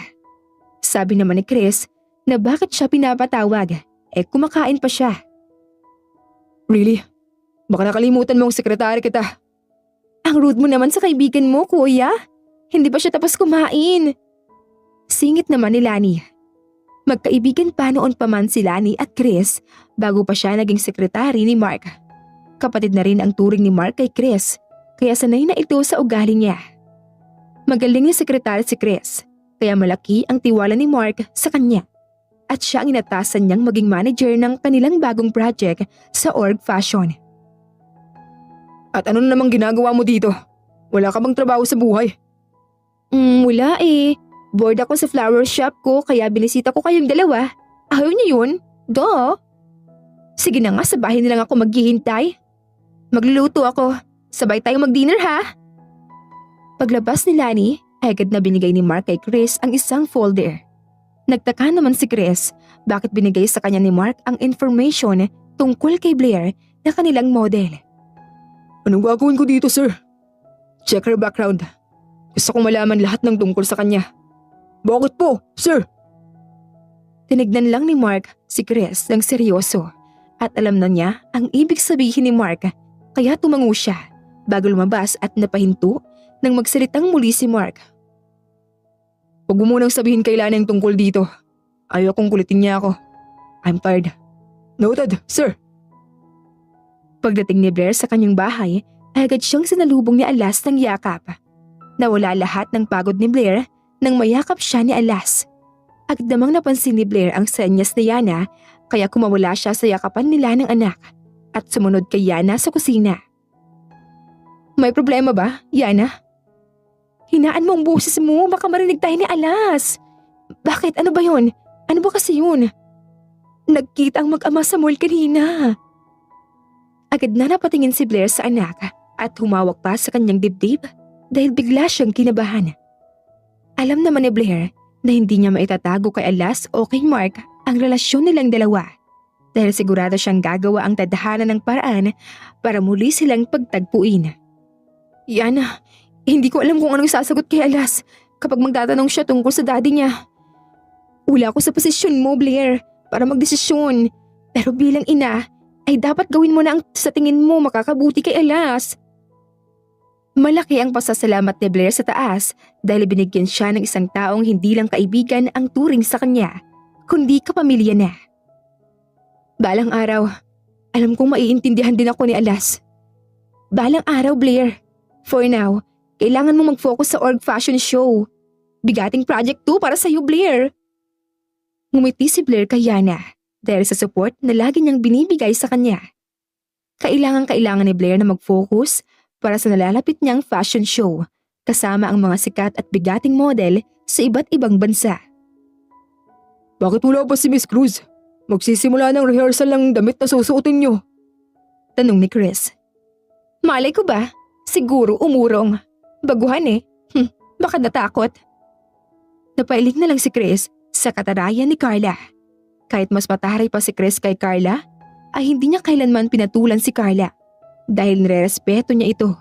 Sabi naman ni Chris na bakit siya pinapatawag, kumakain pa siya. Really? Baka nakalimutan mo ang sekretary kita. Ang rude mo naman sa kaibigan mo, kuya. Hindi pa siya tapos kumain. Singit naman ni Lani. Magkaibigan pa noon pa man si Lani at Chris bago pa siya naging sekretary ni Mark. Kapatid na rin ang turing ni Mark kay Chris, kaya sanay na ito sa ugali niya. Magaling na sekretary si Chris, kaya malaki ang tiwala ni Mark sa kanya. At siya ang inatasan niyang maging manager ng kanilang bagong project sa org fashion. At ano na namang ginagawa mo dito? Wala ka bang trabaho sa buhay? Wala eh. Bored ako sa flower shop ko kaya binisita ko kayong dalawa. Ayaw niyo yun? Duh. Sige na nga, sa bahay na lang ako maghihintay. Magluluto ako. Sabay tayo mag-dinner ha? Paglabas ni Lani, agad na binigay ni Mark kay Chris ang isang folder. Nagtaka naman si Chris bakit binigay sa kanya ni Mark ang information tungkol kay Blair na kanilang model. Anong gagawin ko dito, sir? Check her background. Gusto kong malaman lahat ng tungkol sa kanya. Bakit po, sir? Tinignan lang ni Mark si Chris ng seryoso at alam na niya ang ibig sabihin ni Mark kaya tumango siya bago lumabas at napahinto nang magsalitang muli si Mark. Huwag mo munang sabihin kay Lani ang tungkol dito. Ayaw kong kulitin niya ako. I'm tired. Noted, sir. Pagdating ni Blair sa kanyang bahay, agad siyang sinalubong ni Alas ng yakap. Nawala lahat ng pagod ni Blair nang mayakap siya ni Alas. Agad namang napansin ni Blair ang senyas ni Yana kaya kumawala siya sa yakapan nila ng anak at sumunod kay Yana sa kusina. May problema ba, Yana? Hinaan mo ang boses mo, baka marinig tayo ni Alas. Bakit? Ano ba yun? Ano ba kasi yun? Nagkita ang mag-ama sa mall kanina. Agad na napatingin si Blair sa anak at humawak pa sa kanyang dibdib dahil bigla siyang kinabahan. Alam naman ni Blair na hindi niya maitatago kay Alas o kay Mark ang relasyon nilang dalawa dahil sigurado siyang gagawa ang tadhana ng paraan para muli silang pagtagpuin. Yana, hindi ko alam kung anong sasagot kay Alas kapag magtatanong siya tungkol sa daddy niya. Wala ako sa posisyon mo, Blair, para magdesisyon. Pero bilang ina, ay dapat gawin mo na ang sa tingin mo makakabuti kay Alas. Malaki ang pasasalamat ni Blair sa taas dahil binigyan siya ng isang taong hindi lang kaibigan ang turing sa kanya, kundi kapamilya na. Balang araw, alam kong maiintindihan din ako ni Alas. Balang araw, Blair. For now, kailangan mo mag-focus sa org fashion show. Bigating project to para sa'yo, Blair. Ngumiti si Blair kay Yana dahil sa support na lagi niyang binibigay sa kanya. Kailangan ni Blair na mag-focus para sa nalalapit niyang fashion show kasama ang mga sikat at bigating model sa iba't ibang bansa. Bakit wala pa si Miss Cruz? Magsisimula ng rehearsal ng damit na susuotin niyo. Tanong ni Chris. Malay ko ba? Siguro umurong. Baguhan eh. Baka natakot. Napailing na lang si Chris sa katarayan ni Carla. Kahit mas mataray pa si Chris kay Carla, ay hindi niya kailanman pinatulan si Carla dahil nirerespeto niya ito.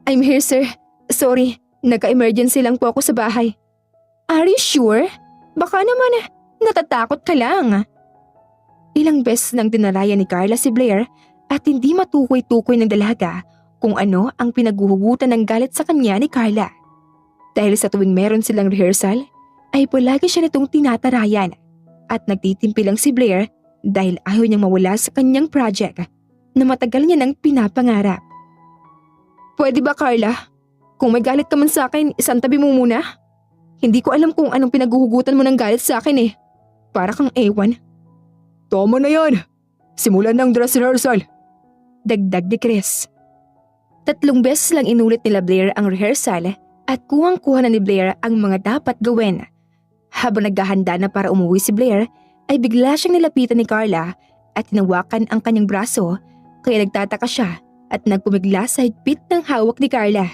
I'm here, sir. Sorry, nagka-emergency lang po ako sa bahay. Are you sure? Baka naman natatakot ka lang. Ilang beses nang dinarayan ni Carla si Blair at hindi matukoy-tukoy ng dalaga kung ano ang pinaguhugutan ng galit sa kanya ni Carla. Dahil sa tuwing meron silang rehearsal, ay palagi siya nitong tinatarayan at nagtitimpi lang si Blair dahil ayaw niyang mawala sa kanyang project na matagal niya nang pinapangarap. Pwede ba, Carla? Kung may galit ka man sa akin, isantabi mo muna. Hindi ko alam kung anong pinaguhugutan mo ng galit sa akin eh. Para kang ewan. Tama na yan. Simulan ng dress rehearsal. Dagdag ni Chris. 3 beses lang inulit nila Blair ang rehearsal at kuhang-kuha na ni Blair ang mga dapat gawin. Habang naghahanda na para umuwi si Blair, ay bigla siyang nilapitan ni Carla at tinawakan ang kanyang braso kaya nagtataka siya at nagpumigla sa higpit ng hawak ni Carla.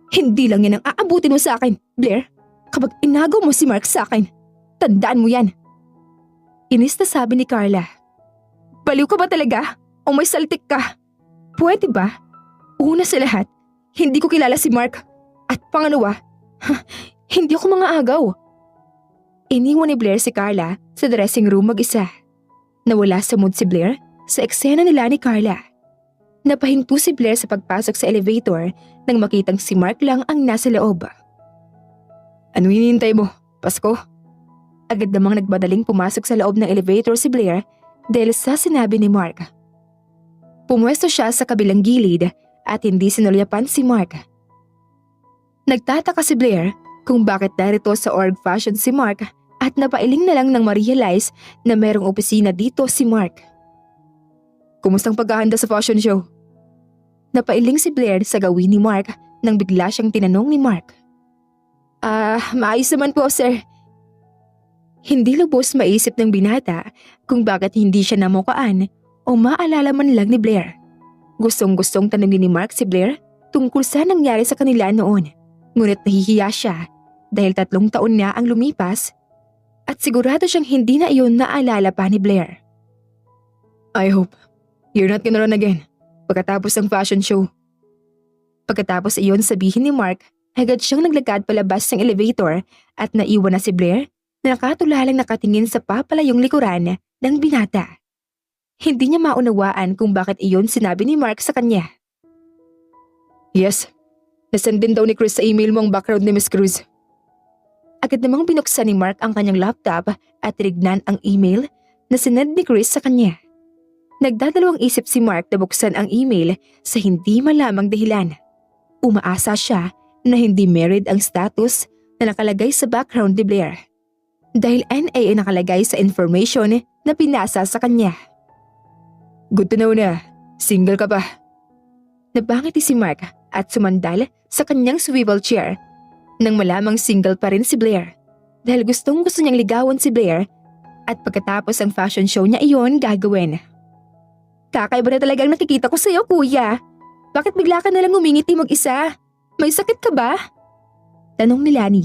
Hindi lang yan ang aabutin mo sa akin, Blair. Kapag inagaw mo si Mark sa akin, tandaan mo yan. Inis na sabi ni Carla. Baliw ka ba talaga? O may saltik ka? Pwede ba? Una sa lahat, hindi ko kilala si Mark. At pangalawa, hindi ako mga agaw. Iniwan ni Blair si Carla sa dressing room mag-isa. Nawala sa mood si Blair sa eksena nila ni Carla. Napahinto si Blair sa pagpasok sa elevator nang makitang si Mark lang ang nasa loob. Ano hinihintay mo? Pasko? Agad namang nagmadaling pumasok sa loob ng elevator si Blair dahil sa sinabi ni Mark. Pumwesto siya sa kabilang gilid at hindi sinulyapan si Mark. Nagtataka si Blair kung bakit narito sa org fashion si Mark at napailing na lang nang ma-realize na merong opisina dito si Mark. Kumustang paghahanda sa fashion show? Napailing si Blair sa gawin ni Mark nang bigla siyang tinanong ni Mark. Maayos naman po, sir. Hindi lubos maisip ng binata kung bakit hindi siya namukaan o maalala man lang ni Blair. Gustong-gustong tanungin ni Mark si Blair tungkol sa nangyari sa kanila noon. Ngunit nahihiya siya dahil 3 taon na ang lumipas at sigurado siyang hindi na iyon naalala pa ni Blair. I hope you're not gonna run again pagkatapos ng fashion show. Pagkatapos iyon sabihin ni Mark, agad siyang naglakad palabas ng elevator at naiwan na si Blair na nakatulalang nakatingin sa papalayong likuran ng binata. Hindi niya maunawaan kung bakit iyon sinabi ni Mark sa kanya. Yes, nasend din daw ni Chris sa email mo ang background ni Miss Cruz. Agad namang binuksan ni Mark ang kanyang laptop at tinignan ang email na sinend ni Chris sa kanya. Nagdadalawang isip si Mark na buksan ang email sa hindi malamang dahilan. Umaasa siya na hindi married ang status na nakalagay sa background ni Blair. Dahil NA ay nakalagay sa information na pinasa sa kanya. Good to know na, single ka pa. Napangiti si Mark at sumandal sa kanyang swivel chair nang malamang single pa rin si Blair dahil gustong-gusto niyang ligawan si Blair at pagkatapos ang fashion show niya iyon gagawin. Kakaiba na talagang nakikita ko sa'yo, kuya. Bakit bigla ka nalang umingiti mag-isa? May sakit ka ba? Tanong ni Lani.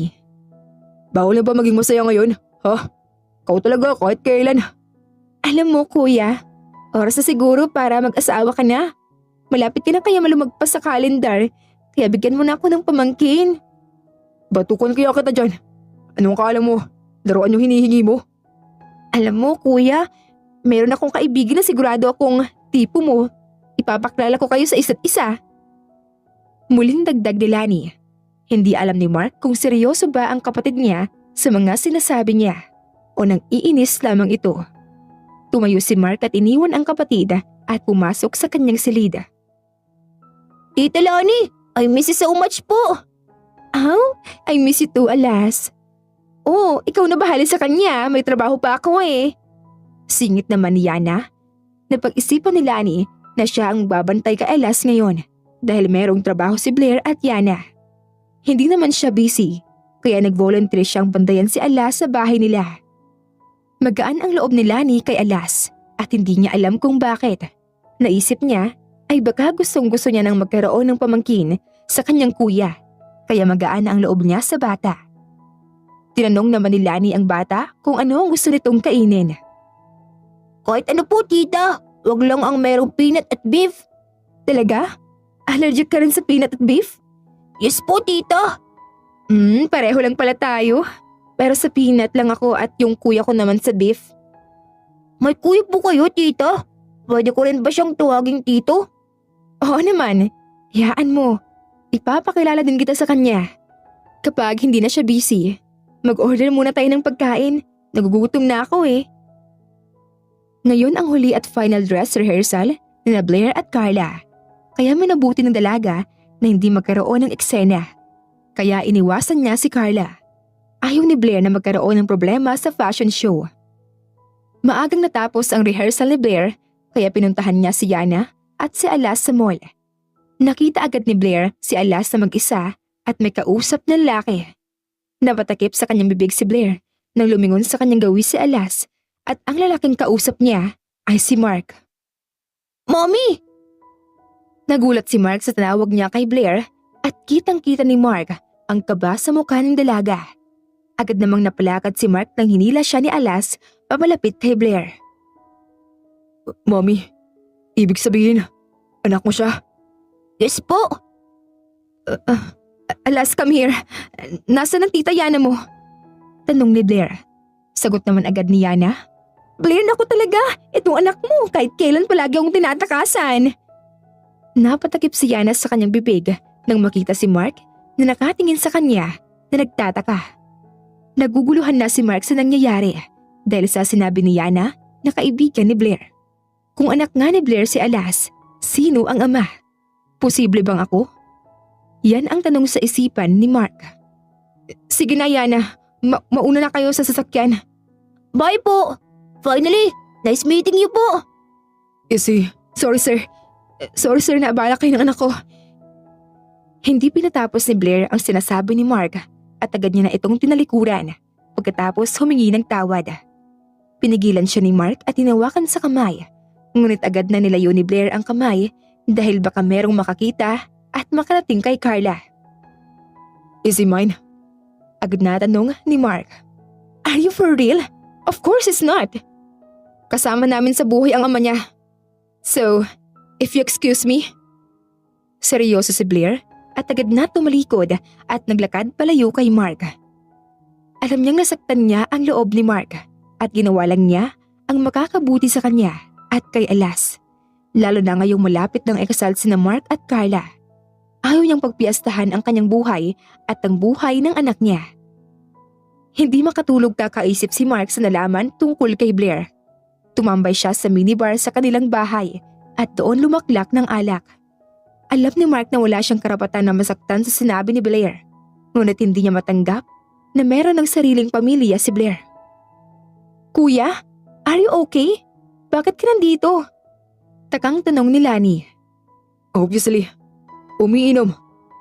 Bawal na ba maging masaya ngayon? Ha? Kau talaga kahit kailan. Alam mo, kuya, oras na siguro para mag-asawa ka na. Malapit ka na kaya malumagpas sa kalendar, kaya bigyan mo na ako ng pamangkin. Batukan kaya kita dyan. Anong kala mo? Laruan yung hinihingi mo? Alam mo, kuya, meron akong kaibigan na sigurado akong tipo mo. Ipapaklala ko kayo sa isa't isa. Muling dagdag ni Lani. Hindi alam ni Mark kung seryoso ba ang kapatid niya sa mga sinasabi niya o nang iinis lamang ito. Tumayo si Mark at iniwan ang kapatid at pumasok sa kanyang silid. Tita Lani, I miss you so much po. Oh, I miss you too, alas. Oh, ikaw na bahala sa kanya. May trabaho pa ako eh. Singit naman ni Yana. Napag-isipan ni Lani na siya ang babantay kay Alas ngayon dahil merong trabaho si Blair at Yana. Hindi naman siya busy, kaya nag-volunteer siyang bandayan si Alas sa bahay nila. Magaan ang loob ni Lani kay Alas at hindi niya alam kung bakit. Naisip niya ay baka gustong-gusto niya nang magkaroon ng pamangkin sa kanyang kuya, kaya magaan ang loob niya sa bata. Tinanong naman ni Lani ang bata kung ano ang gusto nitong kainin. Kahit ano po, tita. Wag lang ang merong peanut at beef. Talaga? Allergic ka rin sa peanut at beef? Yes po, tita. Pareho lang pala tayo. Pero sa peanut lang ako at yung kuya ko naman sa beef. May kuya po kayo, tita. Pwede ko rin ba siyang tuwaging tito? Oo naman, hayaan mo. Ipapakilala din kita sa kanya. Kapag hindi na siya busy, mag-order muna tayo ng pagkain. Nagugutom na ako eh. Ngayon ang huli at final dress rehearsal ni na Blair at Carla. Kaya minabuti ng dalaga na hindi magkaroon ng eksena. Kaya iniwasan niya si Carla. Ayaw ni Blair na magkaroon ng problema sa fashion show. Maagang natapos ang rehearsal ni Blair kaya pinuntahan niya si Yana at si Alas sa mall. Nakita agad ni Blair si Alas na mag-isa at may kausap na lalaki. Napatakip sa kanyang bibig si Blair nang lumingon sa kanyang gawi si Alas at ang lalaking kausap niya ay si Mark. Mommy! Nagulat si Mark sa tinawag niya kay Blair at kitang-kita ni Mark ang kaba sa mukha ng dalaga. Agad namang napalakad si Mark nang hinila siya ni Alas papalapit kay Blair. Mommy, ibig sabihin, anak mo siya? Yes po. Alas, come here. Nasaan ang tita Yana mo? Tanong ni Blair. Sagot naman agad ni Yana. Blair, naku talaga. Itong anak mo kahit kailan palagi akong tinatakasan. Napatakip si Yana sa kanyang bibig nang makita si Mark na nakatingin sa kanya na nagtataka. Naguguluhan na si Mark sa nangyayari dahil sa sinabi ni Yana na kaibigan ni Blair. Kung anak nga ni Blair si Alas, sino ang ama? Posible bang ako? Yan ang tanong sa isipan ni Mark. Sige na Yana, mauna na kayo sa sasakyan. Bye po. Finally, nice meeting you po. Izzy, Sorry sir. Sorry sir na abala kayo ng anak ko. Hindi pinatapos ni Blair ang sinasabi ni Mark at agad niya na itong tinalikuran pagkatapos humingi ng tawad. Pinigilan siya ni Mark at tinawakan sa kamay. Ngunit agad na nilayo ni Blair ang kamay dahil baka merong makakita at makarating kay Carla. is he mine? Agad na tanong ni Mark. Are you for real? Of course it's not. Kasama namin sa buhay ang ama niya. So, if you excuse me. Seryoso si Blair at agad na tumalikod at naglakad palayo kay Mark. Alam niyang nasaktan niya ang loob ni Mark at ginawa lang niya ang makakabuti sa kanya at kay Alas. Lalo na ngayong malapit ng ikasal sina Mark at Carla. Ayaw niyang pagpiyastahan ang kanyang buhay at ang buhay ng anak niya. Hindi makatulog kakaisip si Mark sa nalaman tungkol kay Blair. Tumambay siya sa minibar sa kanilang bahay at doon lumaklak ng alak. Alam ni Mark na wala siyang karapatan na masaktan sa sinabi ni Blair. Ngunit hindi niya matanggap na meron ng sariling pamilya si Blair. Kuya, are you okay? Bakit ka nandito? Takang tanong ni Lani. Obviously. Umiinom.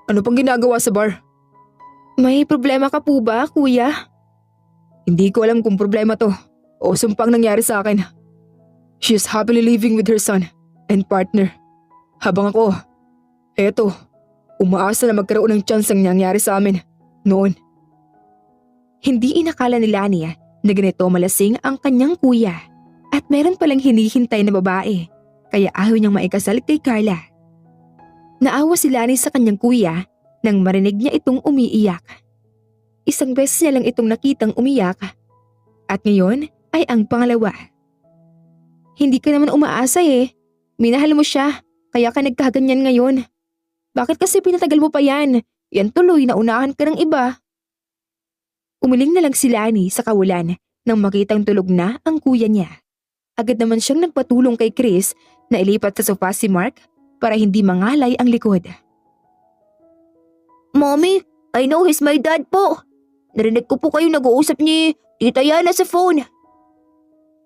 Ano pang ginagawa sa bar? May problema ka po ba, kuya? Hindi ko alam kung problema to o sumpang nangyari sa akin. She is happily living with her son and partner. Habang ako, eto, umaasa na magkaroon ng chance ang nangyari sa amin noon. Hindi inakala ni Lani na ganito malasing ang kanyang kuya at meron palang hinihintay na babae kaya ayaw niyang maikasal kay Carla. Naawa si Lani sa kanyang kuya nang marinig niya itong umiiyak. Isang beses niya lang itong nakitang umiyak at ngayon ay ang pangalawa. Hindi ka naman umaasa eh. Minahal mo siya kaya ka nagkaganyan ngayon. Bakit kasi pinatagal mo pa yan? Yan tuloy na unahan ka ng iba. Umiling na lang si Lani sa kawalan nang makitang tulog na ang kuya niya. Agad naman siyang nagpatulong kay Chris na ilipat sa sofa si Mark para hindi mangalay ang likod. Mommy, I know he's my dad po. Narinig ko po kayo nag-uusap ni Tita Yana sa phone.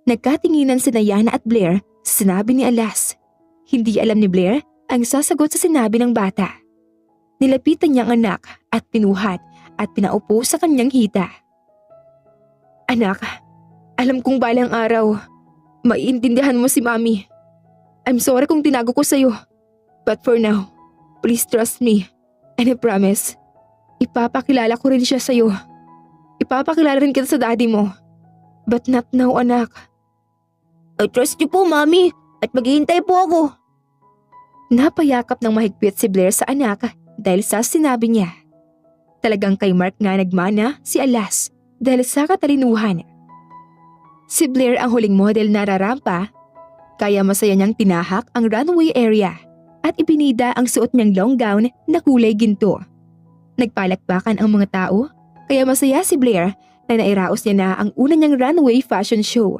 Nagkatinginan sina Yana at Blair sa sinabi ni Alas. Hindi alam ni Blair ang sasagot sa sinabi ng bata. Nilapitan niya ang anak at pinuhat at pinaupo sa kanyang hita. Anak, alam kong balang araw, maiintindihan mo si Mami. I'm sorry kung tinago ko sa'yo. But for now, please trust me. And I promise, ipapakilala ko rin siya sa'yo. Ipapakilala rin kita sa daddy mo. But not now, anak. I trust you po, Mami. At maghihintay po ako. Napayakap ng mahigpit si Blair sa anak dahil sa sinabi niya. Talagang kay Mark nga nagmana si Alas dahil sa katalinuhan. Si Blair ang huling model na rarampa, kaya masaya niyang tinahak ang runway area at ipinida ang suot niyang long gown na kulay ginto. Nagpalakpakan ang mga tao, kaya masaya si Blair na nairaos niya na ang una niyang runway fashion show.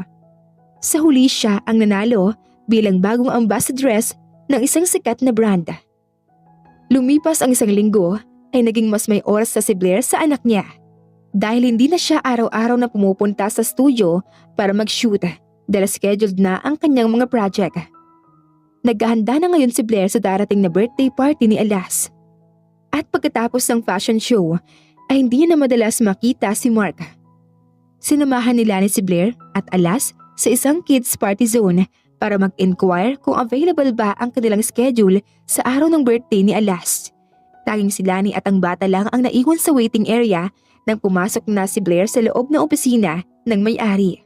Sa huli siya ang nanalo bilang bagong ambassadress ng isang sikat na brand. Lumipas ang isang linggo ay naging mas may oras sa si Blair sa anak niya dahil hindi na siya araw-araw na pumupunta sa studio para mag-shoot dahil scheduled na ang kanyang mga project. Naghahanda na ngayon si Blair sa darating na birthday party ni Alas. At pagkatapos ng fashion show ay hindi niya na madalas makita si Mark. Sinamahan nila ni si Blair at Alas sa isang kids party zone para mag-inquire kung available ba ang kanilang schedule sa araw ng birthday ni Alas. Tanging si Lani at ang bata lang ang naiwan sa waiting area nang pumasok na si Blair sa loob ng opisina ng may-ari.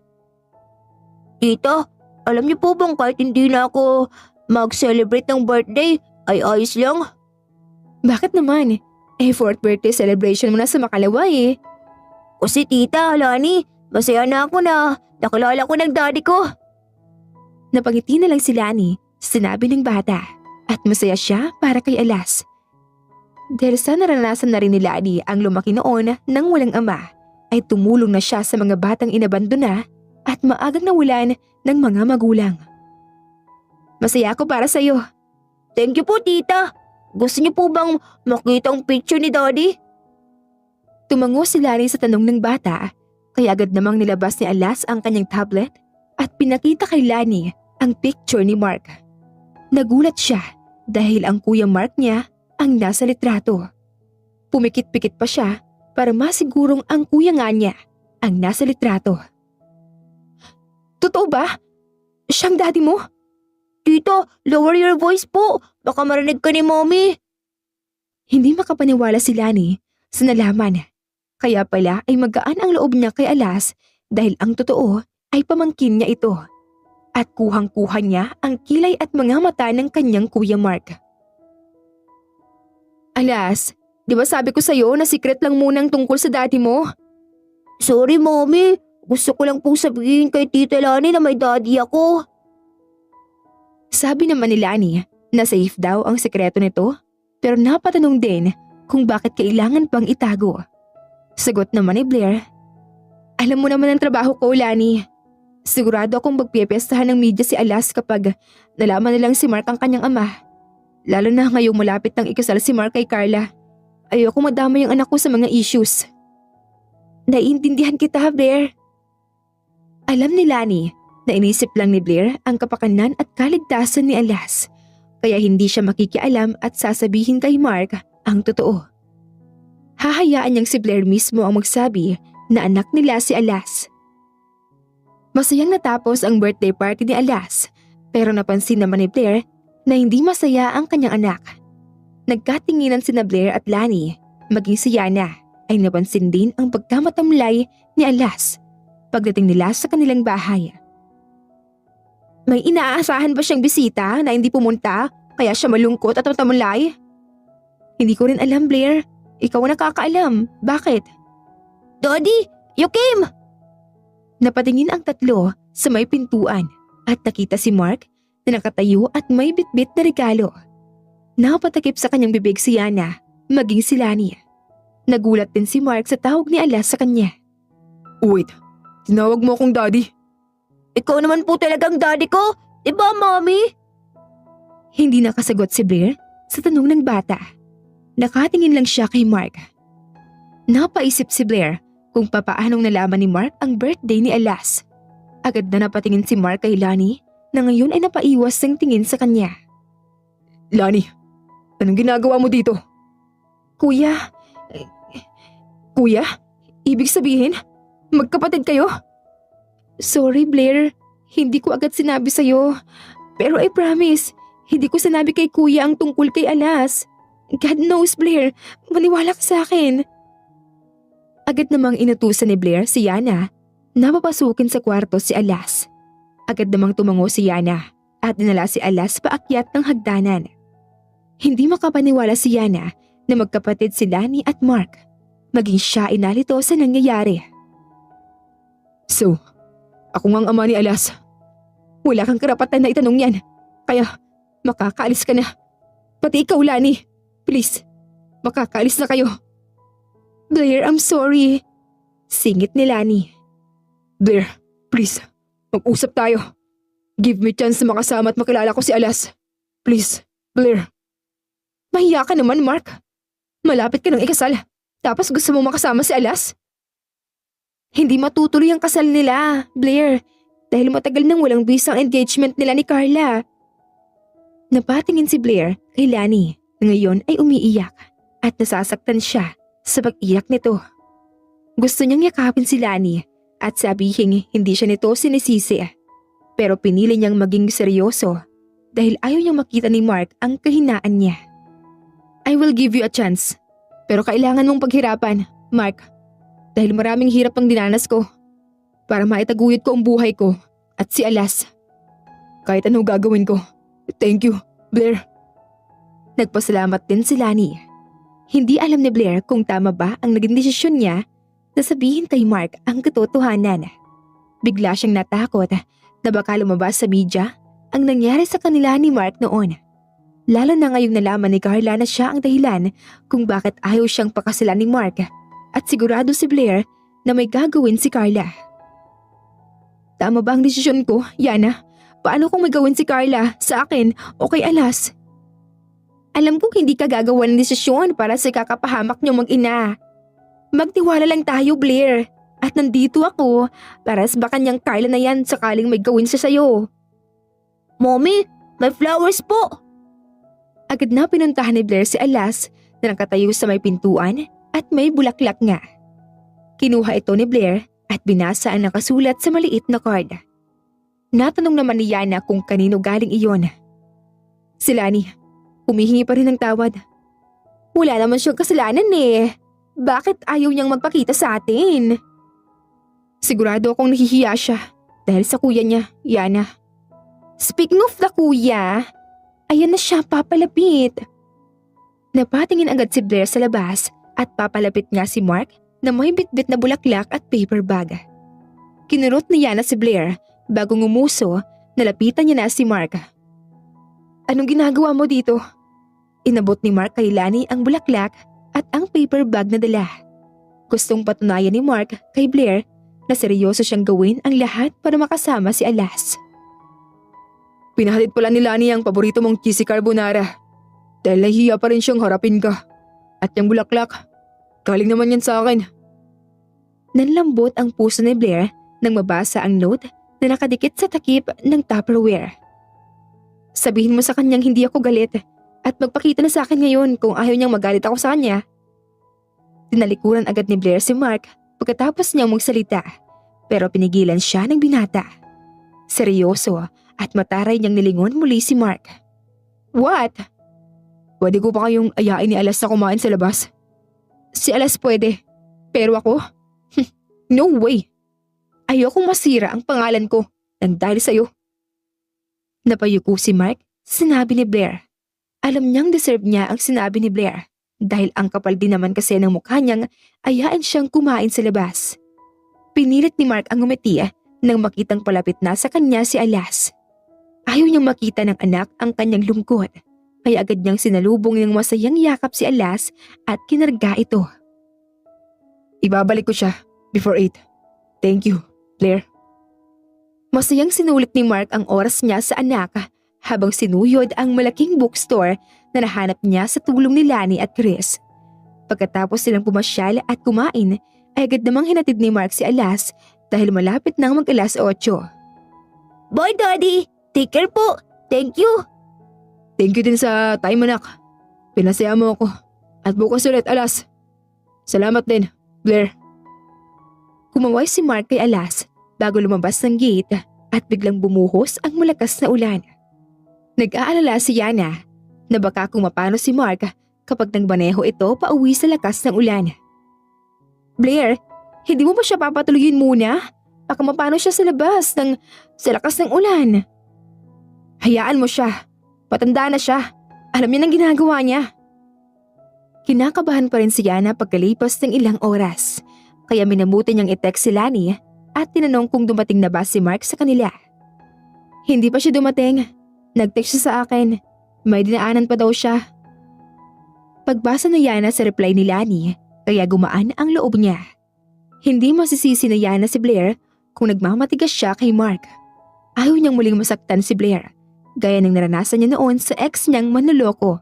Tita, alam niyo po bang kahit hindi na ako mag-celebrate ng birthday, ay ayos lang? Bakit naman? Fourth birthday celebration mo na sa Makalawa eh. Kasi tita, Lani, masaya na ako na nakilala ko ng daddy ko. Napangiti na lang si Lani sa sinabi ng bata at masaya siya para kay Alas. Dahil sa naranasan na rin ni Lani ang lumaki noon nang walang ama, ay tumulong na siya sa mga batang inabandona at maagang nawalan ng mga magulang. Masaya ako para sa'yo. Thank you po, tita. Gusto niyo po bang makita ang picture ni daddy? Tumango si Lani sa tanong ng bata, kaya agad namang nilabas ni Alas ang kanyang tablet at pinakita kay Lani ang picture ni Mark. Nagulat siya dahil ang kuya Mark niya ang nasa litrato. Pumikit-pikit pa siya para masigurong ang kuya nga niya ang nasa litrato. Totoo ba? Siyang daddy mo? Tita, lower your voice po. Baka marinig ka ni Mommy. Hindi makapaniwala si Lani sa nalaman. Kaya pala ay magaan ang loob niya kay Alas dahil ang totoo ay pamangkin niya ito. At kuhang-kuha niya ang kilay at mga mata ng kanyang kuya Mark. Alas, di ba sabi ko sa'yo na secret lang munang tungkol sa daddy mo? Sorry, Mommy. Gusto ko lang pong sabihin kay Tita Lani na may daddy ako. Sabi naman ni Lani na safe daw ang sekreto nito pero napatanong din kung bakit kailangan pang itago. Sagot naman ni Blair, alam mo naman ang trabaho ko, Lani. Sigurado akong magpipiestahan ng media si Alas kapag nalaman nilang si Mark ang kanyang ama. Lalo na ngayong malapit nang ikasal si Mark kay Carla. Ayoko madama yung anak ko sa mga issues. Naiintindihan kita, Blair. Alam ni Lani na inisip lang ni Blair ang kapakanan at kaligtasan ni Alas. Kaya hindi siya makikialam at sasabihin kay Mark ang totoo. Hahayaan niyang si Blair mismo ang magsabi na anak nila si Alas. Masayang natapos ang birthday party ni Alas pero napansin naman ni Blair na hindi masaya ang kanyang anak. Nagkatinginan sina Blair at Lani, maging si Yana ay napansin din ang pagkamatamlay ni Alas pagdating nila sa kanilang bahay. May inaasahan ba siyang bisita na hindi pumunta kaya siya malungkot at matamlay? Hindi ko rin alam, Blair. Ikaw ang nakakaalam. Bakit? Daddy, you came! Napatingin ang tatlo sa may pintuan at nakita si Mark na nakatayo at may bitbit na regalo. Napatakip sa kanyang bibig si Yana, maging si Lani. Nagulat din si Mark sa tawag ni Alas sa kanya. Wait, tinawag mo akong daddy? Ikaw naman po talagang daddy ko, diba, Mommy? Hindi nakasagot si Blair sa tanong ng bata. Nakatingin lang siya kay Mark. Napaisip si Blair kung papaanong nalaman ni Mark ang birthday ni Alas. Agad na napatingin si Mark kay Lani na ngayon ay napaiwas ng tingin sa kanya. Lani, anong ginagawa mo dito? Kuya, eh, kuya? Ibig sabihin, magkapatid kayo? Sorry Blair, hindi ko agad sinabi sa'yo. Pero I promise, hindi ko sinabi kay kuya ang tungkol kay Alas. God knows Blair, maniwala ka sa akin. Agad namang inutusan ni Blair si Yana na papasukin sa kwarto si Alas. Agad namang tumango si Yana at dinala si Alas paakyat ng hagdanan. Hindi makapaniwala si Yana na magkapatid si Lani at Mark. Maging siya ay nalito sa nangyayari. So, ako ngang ama ni Alas. Wala kang karapatan na itanong yan. Kaya, makakaalis ka na. Pati ikaw, Lani. Please, makakaalis na kayo. Blair, I'm sorry. Singit ni Lani. Blair, please, mag-usap tayo. Give me chance na makasama at makilala ko si Alas. Please, Blair. Mahiya ka naman, Mark. Malapit ka ng ikasal. Tapos gusto mo makasama si Alas? Hindi matutuloy ang kasal nila, Blair. Dahil matagal nang walang bisang engagement nila ni Carla. Napatingin si Blair kay Lani na ngayon ay umiiyak at nasasaktan siya sa pag-iyak nito. Gusto niyang yakapin si Lani at sabihin hindi siya nito sinisisi. Pero pinili niyang maging seryoso dahil ayaw niyang makita ni Mark ang kahinaan niya. I will give you a chance. Pero kailangan mong paghirapan, Mark. Dahil maraming hirap ang dinanas ko. Para maitaguyod ko ang buhay ko at si Alas. Kahit ano gagawin ko. Thank you, Blair. Nagpasalamat din si Lani. Hindi alam ni Blair kung tama ba ang naging desisyon niya na sabihin kay Mark ang katotohanan. Bigla siyang natakot na baka lumabas sa media ang nangyari sa kanila ni Mark noon. Lalo na ngayong nalaman ni Carla na siya ang dahilan kung bakit ayaw siyang pakasalan ni Mark at sigurado si Blair na may gagawin si Carla. Tama ba ang desisyon ko, Yana? Paano kung may gawin si Carla sa akin o kay Alas? Alam kong hindi ka gagawa ng desisyon para sa kakapahamak niyong mag-ina. Magtiwala lang tayo, Blair. At nandito ako para sa bakanyang Carla na yan sakaling may gawin siya sa'yo. Mommy, may flowers po. Agad na pinuntahan ni Blair si Alas na nakatayo sa may pintuan at may bulaklak nga. Kinuha ito ni Blair at binasa ang nakasulat sa maliit na card. Natanong naman ni Yana kung kanino galing iyon. Si Lani, humihingi pa rin ng tawad. Wala naman siyang kasalanan eh. Bakit ayaw niyang magpakita sa atin? Sigurado akong nahihiya siya dahil sa kuya niya, Yana. Speaking of the kuya, ayan na siya papalapit. Napatingin agad si Blair sa labas at papalapit nga si Mark na may bitbit na bulaklak at paper bag. Kinurot ni Yana si Blair bago ngumuso, nalapitan niya na si Mark. Anong ginagawa mo dito? Inabot ni Mark kay Lani ang bulaklak at ang paper bag na dala. Gustong patunayan ni Mark kay Blair na seryoso siyang gawin ang lahat para makasama si Alas. Pinahatid pala ni Lani ang paborito mong cheesy carbonara. Dahil nahihiya pa rin siyang harapin ka. At yung bulaklak, galing naman yan sa akin. Nanlambot ang puso ni Blair nang mabasa ang note na nakadikit sa takip ng Tupperware. Sabihin mo sa kanyang hindi ako galit at magpakita na sa akin ngayon kung ayaw niyang magalit ako sa kanya. Tinalikuran agad ni Blair si Mark pagkatapos niyang magsalita pero pinigilan siya ng binata. Seryoso at mataray niyang nilingon muli si Mark. What? Pwede ko pa kayong ayain ni Alas na kumain sa labas? Si Alas pwede, pero ako? No way. Ayokong masira ang pangalan ko nang dahil sa'yo. Napayuko si Mark, sinabi ni Blair. Alam niyang deserve niya ang sinabi ni Blair dahil ang kapal din naman kasi ng mukha niyang ayain siyang kumain sa labas. Pinilit ni Mark ang ngumiti nang makitang palapit na sa kanya si Alas. Ayaw niyang makita ng anak ang kanyang lungkot, kaya agad niyang sinalubong ng masayang yakap si Alas at kinarga ito. Ibabalik ko siya before 8. Thank you, Blair. Masayang sinulit ni Mark ang oras niya sa anak habang sinuyod ang malaking bookstore na nahanap niya sa tulong ni Lani at Chris. Pagkatapos silang pumasyal at kumain, ay agad namang hinatid ni Mark si Alas dahil malapit nang mag-alas 8. Bye, Daddy. Take care po. Thank you. Thank you din sa time, anak. Pinasaya mo ako. At bukas ulit, Alas. Salamat din, Blair. Kumaway si Mark kay Alas bago lumabas ng gate at biglang bumuhos ang malakas na ulan. Nag-aalala si Yana na baka kung mapano si Mark kapag nagbaneho ito pauwi sa lakas ng ulan. Blair, hindi mo ba siya papatuloyin muna? Baka mapano siya sa labas sa lakas ng ulan. Hayaan mo siya. Matanda na siya. Alam niya ng ginagawa niya. Kinakabahan pa rin si Yana pagkalipas ng ilang oras. Kaya minabuti niyang i-text si Lani at tinanong kung dumating na ba si Mark sa kanila. Hindi pa siya dumating. Nag-text siya sa akin. May dinaanan pa daw siya. Pagbasa na Yana sa reply ni Lani, kaya gumaan ang loob niya. Hindi masisisi na Yana si Blair kung nagmamatigas siya kay Mark. Ayaw niyang muling masaktan si Blair, gaya ng naranasan niya noon sa ex niyang manloloko.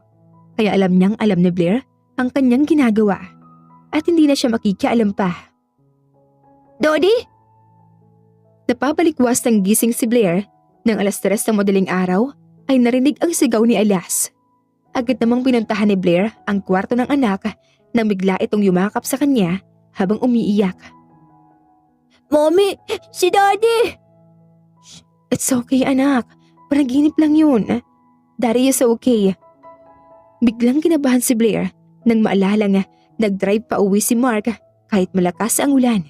Kaya alam ni Blair ang kanyang ginagawa at hindi na siya makikialam pa. Dodi? Napabalikwas ng gising si Blair nang 3:00 ng madaling araw ay narinig ang sigaw ni Alas. Agad namang pinuntahan ni Blair ang kwarto ng anak nang bigla itong yumakap sa kanya habang umiiyak. Mommy, si Daddy! It's okay anak, panaginip lang yun. Daddy is okay. Biglang kinabahan si Blair nang maalala nga nag-drive pa uwi si Mark kahit malakas ang ulan.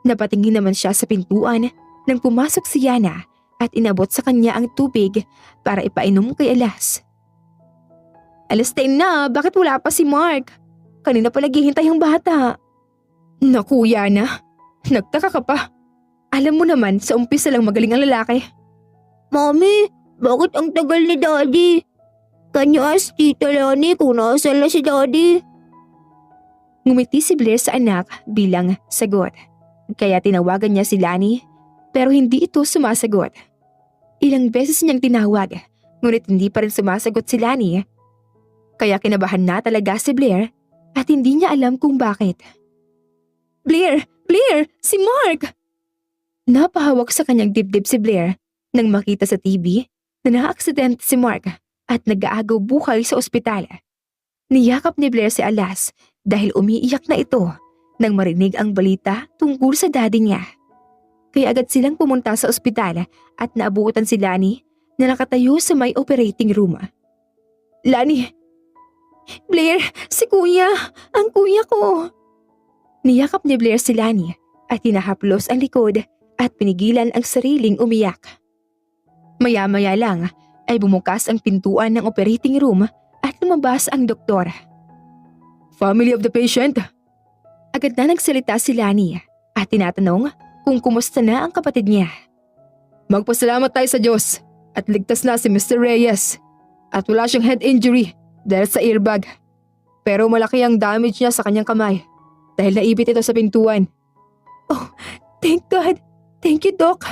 Napatingin naman siya sa pintuan nang pumasok si Yana at inabot sa kanya ang tubig para ipainom kay Alas. 10:00 na, bakit wala pa si Mark? Kanina pa naghihintay ang bata. Naku Yana, nagtaka ka pa. Alam mo naman sa umpisa lang magaling ang lalaki. Mommy, bakit ang tagal ni Daddy? Can you ask Tita Lani kung nasaan na si Daddy? Ngumiti si Blair sa anak bilang sagot. Kaya tinawagan niya si Lani pero hindi ito sumasagot. Ilang beses niyang tinawag ngunit hindi pa rin sumasagot si Lani. Kaya kinabahan na talaga si Blair at hindi niya alam kung bakit. Blair! Blair! Si Mark! Napahawak sa kanyang dibdib si Blair nang makita sa TV na na-aksidente si Mark at nag-aagaw buhay sa ospital. Niyakap ni Blair si Alas dahil umiiyak na ito nang marinig ang balita tungkol sa daddy niya. Kaya agad silang pumunta sa ospital at naabutan si Lani na nakatayo sa may operating room. Lani! Blair! Si kuya! Ang kuya ko! Niyakap ni Blair si Lani at hinahaplos ang likod at pinigilan ang sariling umiyak. Maya-maya lang ay bumukas ang pintuan ng operating room at lumabas ang doktor. Family of the patient? Agad na nagsalita si Lani at tinatanong kung kumusta na ang kapatid niya. Magpasalamat tayo sa Diyos at ligtas na si Mr. Reyes at wala siyang head injury dahil sa airbag. Pero malaki ang damage niya sa kanyang kamay dahil naipit ito sa pintuan. Oh, thank God! Thank you, Doc!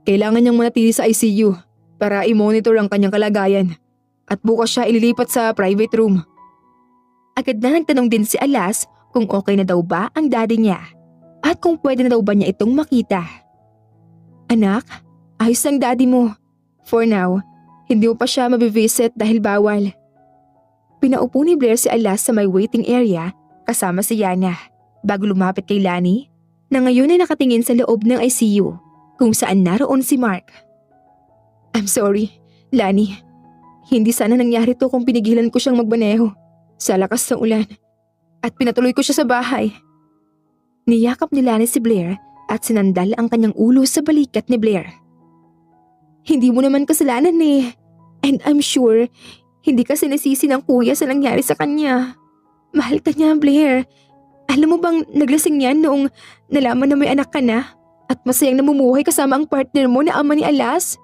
Kailangan niyang manatili sa ICU para i-monitor ang kanyang kalagayan at bukas siya ililipat sa private room. Agad na nagtanong din si Alas kung okay na daw ba ang daddy niya at kung pwede na daw ba niya itong makita. Anak, ayos ang daddy mo. For now, hindi mo pa siya mabivisit dahil bawal. Pinaupo ni Blair si Alas sa may waiting area kasama si Yana bago lumapit kay Lani na ngayon ay nakatingin sa loob ng ICU kung saan naroon si Mark. I'm sorry, Lani. Hindi sana nangyari to kung pinigilan ko siyang magbaneho sa lakas ng ulan at pinatuloy ko siya sa bahay. Niyakap ni Lani si Blair at sinandal ang kanyang ulo sa balikat ni Blair. Hindi mo naman kasalanan eh. And I'm sure, hindi ka sinisisi ng kuya sa nangyari sa kanya. Mahal ka niya, Blair. Alam mo bang naglasing yan noong nalaman na may anak ka na at masayang namumuhay kasama ang partner mo na ama ni Alas?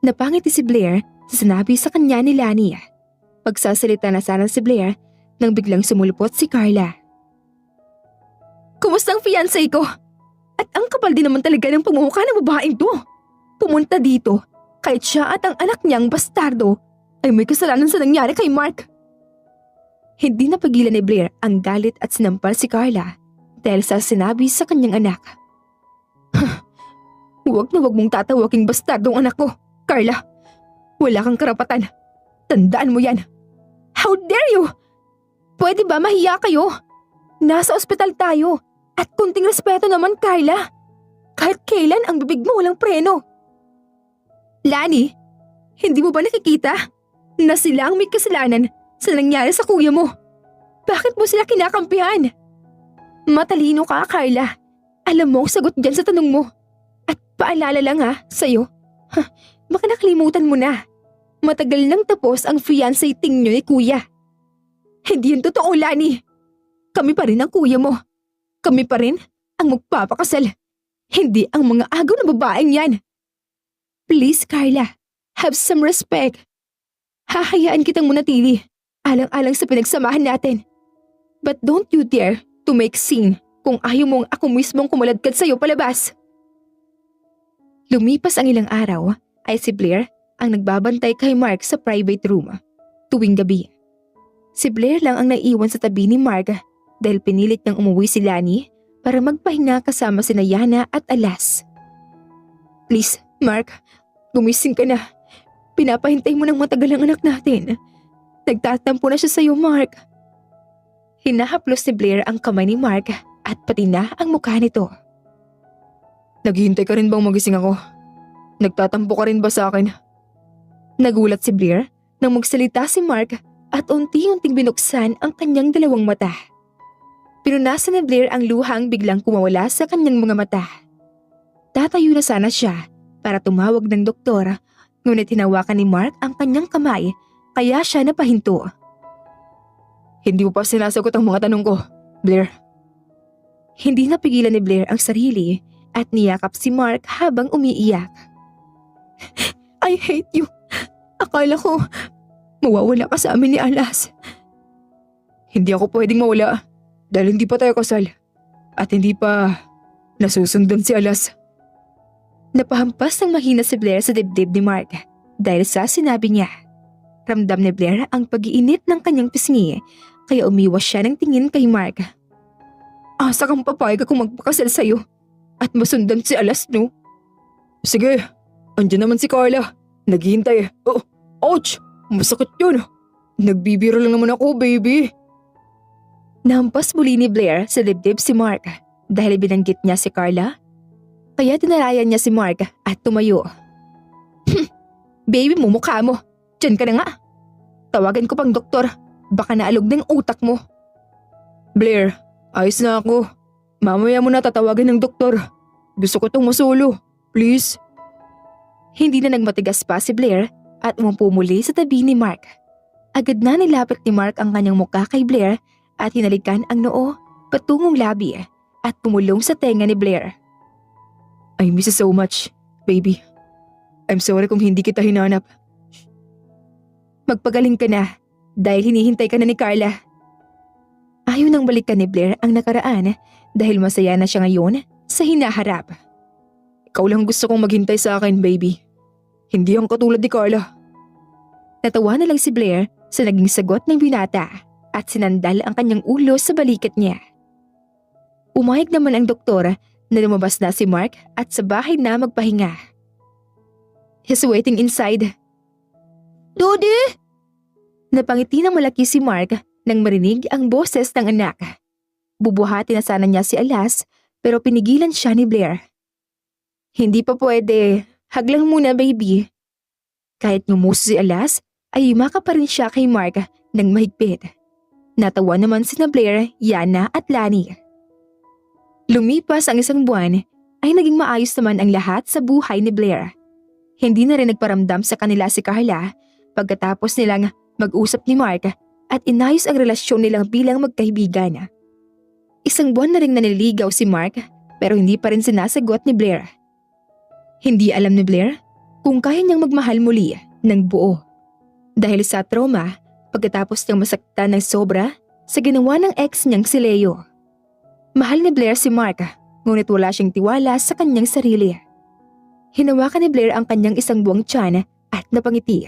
Napangiti si Blair sa sinabi sa kanya ni Lani. Pagsasalita na sana si Blair nang biglang sumulpot si Carla. Kumusta ang fiancé ko? At ang kapal din naman talaga ng pamumukha ng babaeng to. Pumunta dito kahit siya at ang anak niyang bastardo ay may kasalanan sa nangyari kay Mark. Hindi napagilan ni Blair ang galit at sinampal si Carla dahil sa sinabi sa kanyang anak. Huwag na huwag mong tatawaging bastardong anak ko, Carla. Wala kang karapatan. Tandaan mo yan. How dare you? Pwede ba mahiya kayo? Nasa ospital tayo. At kunting respeto naman, Carla. Kahit kailan ang bibig mo walang preno. Lani, hindi mo ba nakikita na sila ang may kasalanan sa nangyari sa kuya mo? Bakit mo sila kinakampihan? Matalino ka, Carla. Alam mo ang sagot dyan sa tanong mo. At paalala lang sa'yo. Baka nakalimutan mo na. Matagal nang tapos ang fiancé ting nyo ni kuya. Hindi yun totoo, Lani. Kami pa rin ang kuya mo. Kami pa rin ang magpapakasal. Hindi ang mga agaw na babaeng yan. Please, Carla. Have some respect. Hahayaan kitang manatili. Alang-alang sa pinagsamahan natin. But don't you dare to make scene kung ayaw mong ako mismong kumaladkad sa'yo palabas. Lumipas ang ilang araw ay si Blair ang nagbabantay kay Mark sa private room tuwing gabi. Si Blair lang ang naiwan sa tabi ni Mark dahil pinilit niyang umuwi si Lani para magpahinga kasama sina Yana at Alas. Please, Mark, gumising ka na. Pinapahintay mo ng matagal ang anak natin. Nagtatampo na siya sa'yo, Mark. Hinahaplos ni Blair ang kamay ni Mark at pati na ang mukha nito. Naghihintay ka rin bang magising ako? Nagtatampo ka rin ba sa akin? Nagulat si Blair nang magsalita si Mark at unti-unting binuksan ang kanyang dalawang mata. Pinunasan ni Blair ang luhang biglang kumawala sa kanyang mga mata. Tatayo na sana siya para tumawag ng doktor, ngunit hinawakan ni Mark ang kanyang kamay kaya siya napahinto. Hindi mo pa sinasagot ang mga tanong ko, Blair. Hindi napigilan ni Blair ang sarili at niyakap si Mark habang umiiyak. I hate you. Akala ko mawawala ka sa amin ni Alas. Hindi ako pwedeng mawala dahil hindi pa tayo kasal at hindi pa nasusundan si Alas. Napahampas ng mahina si Blair sa dibdib ni Mark dahil sa sinabi niya. Ramdam ni Blair ang pag-iinit ng kanyang pisngi kaya umiwas siya ng tingin kay Mark. Asa kang papayag kung magpakasal sa'yo at masundan si Alas, no? Sige, andyan naman si Carla. Naghihintay. Oh, ouch! Masakit yun. Nagbibiro lang naman ako, baby. Nahampas muli ni Blair sa dibdib si Mark dahil binanggit niya si Carla. Kaya tinarayan niya si Mark at tumayo. Baby mo, mukha mo. Diyan ka na nga. Tawagan ko pang doktor. Baka naalog ng utak mo. Blair, ayos na ako. Mamaya mo na tatawagan ng doktor. Gusto ko tong masulo. Please. Hindi na nagmatigas pa si Blair at umupo muli sa tabi ni Mark. Agad na nilapit ni Mark ang kanyang mukha kay Blair at hinalikan ang noo patungong labi at pumulong sa tenga ni Blair. I miss you so much, baby. I'm sorry kung hindi kita hinanap. Magpagaling ka na dahil hinihintay ka na ni Carla. Ayaw nang balikan ni Blair ang nakaraan dahil masaya na siya ngayon sa hinaharap. Ikaw lang gusto kong maghintay sa akin, baby. Hindi ang katulad ni Carla. Natawa na lang si Blair sa naging sagot ng binata at sinandal ang kanyang ulo sa balikat niya. Umayag naman ang doktor na lumabas na si Mark at sa bahay na magpahinga. He's waiting inside. Daddy! Napangiti ng malaki si Mark nang marinig ang boses ng anak. Bubuhati na sana niya si Alas pero pinigilan siya ni Blair. Hindi pa pwede. Haglang muna, baby. Kahit ngumuso si Alas, ay yumakap pa rin siya kay Mark ng mahigpit. Natawa naman sina Blair, Yana at Lani. Lumipas ang isang buwan ay naging maayos naman ang lahat sa buhay ni Blair. Hindi na rin nagparamdam sa kanila si Carla pagkatapos nilang mag-usap ni Mark at inayos ang relasyon nilang bilang magkaibigan. Isang buwan na rin naniligaw si Mark pero hindi pa rin sinasagot ni Blair. Hindi alam ni Blair kung kaya niyang magmahal muli ng buo. Dahil sa trauma pagkatapos niyang masaktan ng sobra sa ginawa ng ex niyang si Leo. Mahal ni Blair si Mark ngunit wala siyang tiwala sa kanyang sarili. Hinawakan ni Blair ang kanyang isang buwang tiyan at napangiti.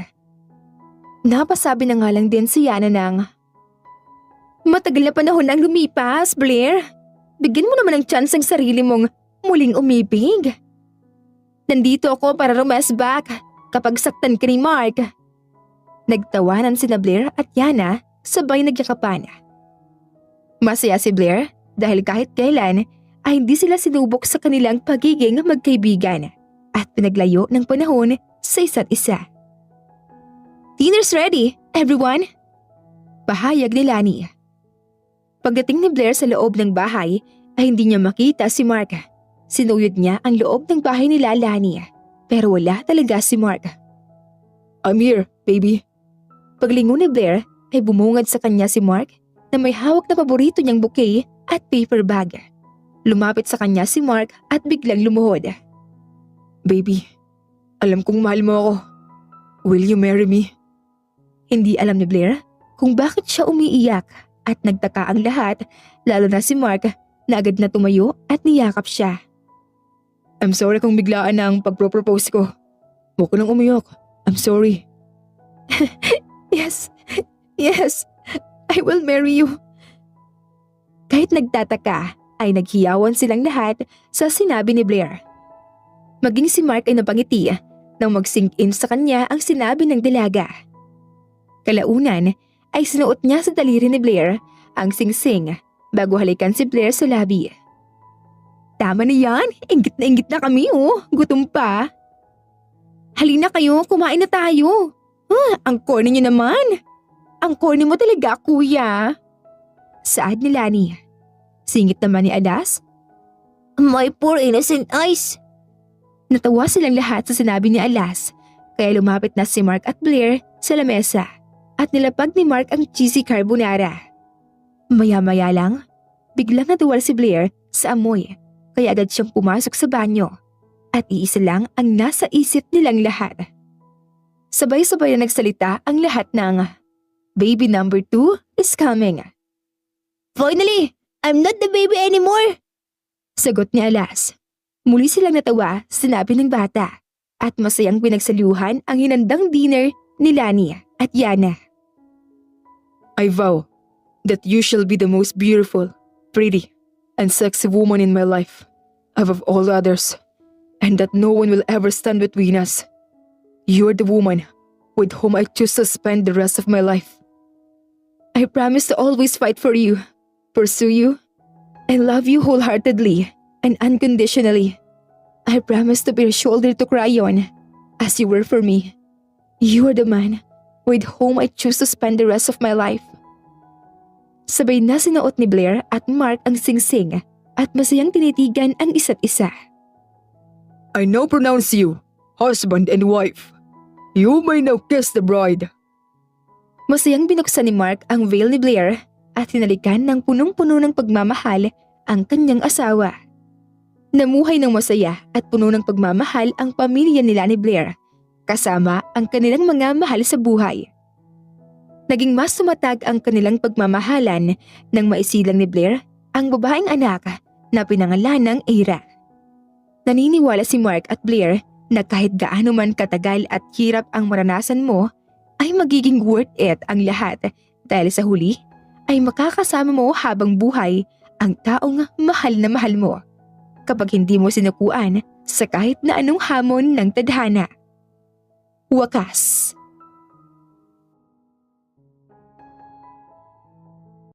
Napasabi na nga lang din si Yana ng, "Matagal na panahon ang lumipas, Blair. Bigyan mo naman ng chance ang sarili mong muling umibig. Nandito ako para romance back kapag saktan ka ni Mark. Nagtawanan sina Blair at Yana sabay nagyakapan. Masaya si Blair dahil kahit kailan ay hindi sila sinubok sa kanilang pagiging magkaibigan at pinaglayo ng panahon sa isa't isa. Dinner's ready, everyone! Pahayag ni Lani. Pagdating ni Blair sa loob ng bahay ay hindi niya makita si Mark. Sinuyod niya ang loob ng bahay nila Lani pero wala talaga si Mark. I'm here, baby. Paglingon ni Blair ay bumungad sa kanya si Mark na may hawak na paborito niyang bouquet at paper bag. Lumapit sa kanya si Mark at biglang lumuhod. Baby, alam kong mahal mo ako. Will you marry me? Hindi alam ni Blair kung bakit siya umiiyak at nagtaka ang lahat, lalo na si Mark na agad na tumayo at niyakap siya. I'm sorry kung biglaan na ang pagpropose ko. Huwag ka nang umiyak. I'm sorry. Yes, I will marry you. Kahit nagtataka, ay naghiyawan silang lahat sa sinabi ni Blair. Maging si Mark ay napangiti nang mag-sink in sa kanya ang sinabi ng dalaga. Kalaunan ay sinuot niya sa daliri ni Blair ang singsing bago halikan si Blair sa labi. Tama na yan, inggit na kami gutom pa. Halina kayo, kumain na tayo. Ang corny niyo naman. Ang corny mo talaga, kuya. Saad ni Lani. Singit naman ni Alas. My poor innocent eyes. Natawa silang lahat sa sinabi ni Alas, kaya lumapit na si Mark at Blair sa lamesa at nilapag ni Mark ang cheesy carbonara. Maya-maya lang, biglang natuwal si Blair sa amoy, kaya agad siyang pumasok sa banyo at iisa lang ang nasa isip nilang lahat. Sabay-sabay na nagsalita ang lahat ng baby number 2 is coming. Finally, I'm not the baby anymore. Sagot ni Alas. Muli silang natawa sa sinabi ng bata at masayang pinagsaluhan ang hinandang dinner ni Lani at Yana. I vow that you shall be the most beautiful, pretty, and sexy woman in my life, above all others, and that no one will ever stand between us. You are the woman with whom I choose to spend the rest of my life. I promise to always fight for you, pursue you, and love you wholeheartedly and unconditionally. I promise to be your shoulder to cry on, as you were for me. You are the man with whom I choose to spend the rest of my life. Sabay na sinuot ni Blair at Mark ang singsing at masayang tinitigan ang isa't isa. I now pronounce you husband and wife. You may now kiss the bride. Masayang binuksan ni Mark ang veil ni Blair at hinalikan ng punong-puno ng pagmamahal ang kanyang asawa. Namuhay ng masaya at puno ng pagmamahal ang pamilya nila ni Blair, kasama ang kanilang mga mahal sa buhay. Naging mas sumatag ang kanilang pagmamahalan nang maisilang ni Blair ang babaeng anak na pinangalan ng Ira. Naniniwala si Mark at Blair na kahit gaano man katagal at hirap ang maranasan mo, ay magiging worth it ang lahat dahil sa huli ay makakasama mo habang buhay ang taong mahal na mahal mo kapag hindi mo sinukuan sa kahit na anong hamon ng tadhana. Wakas.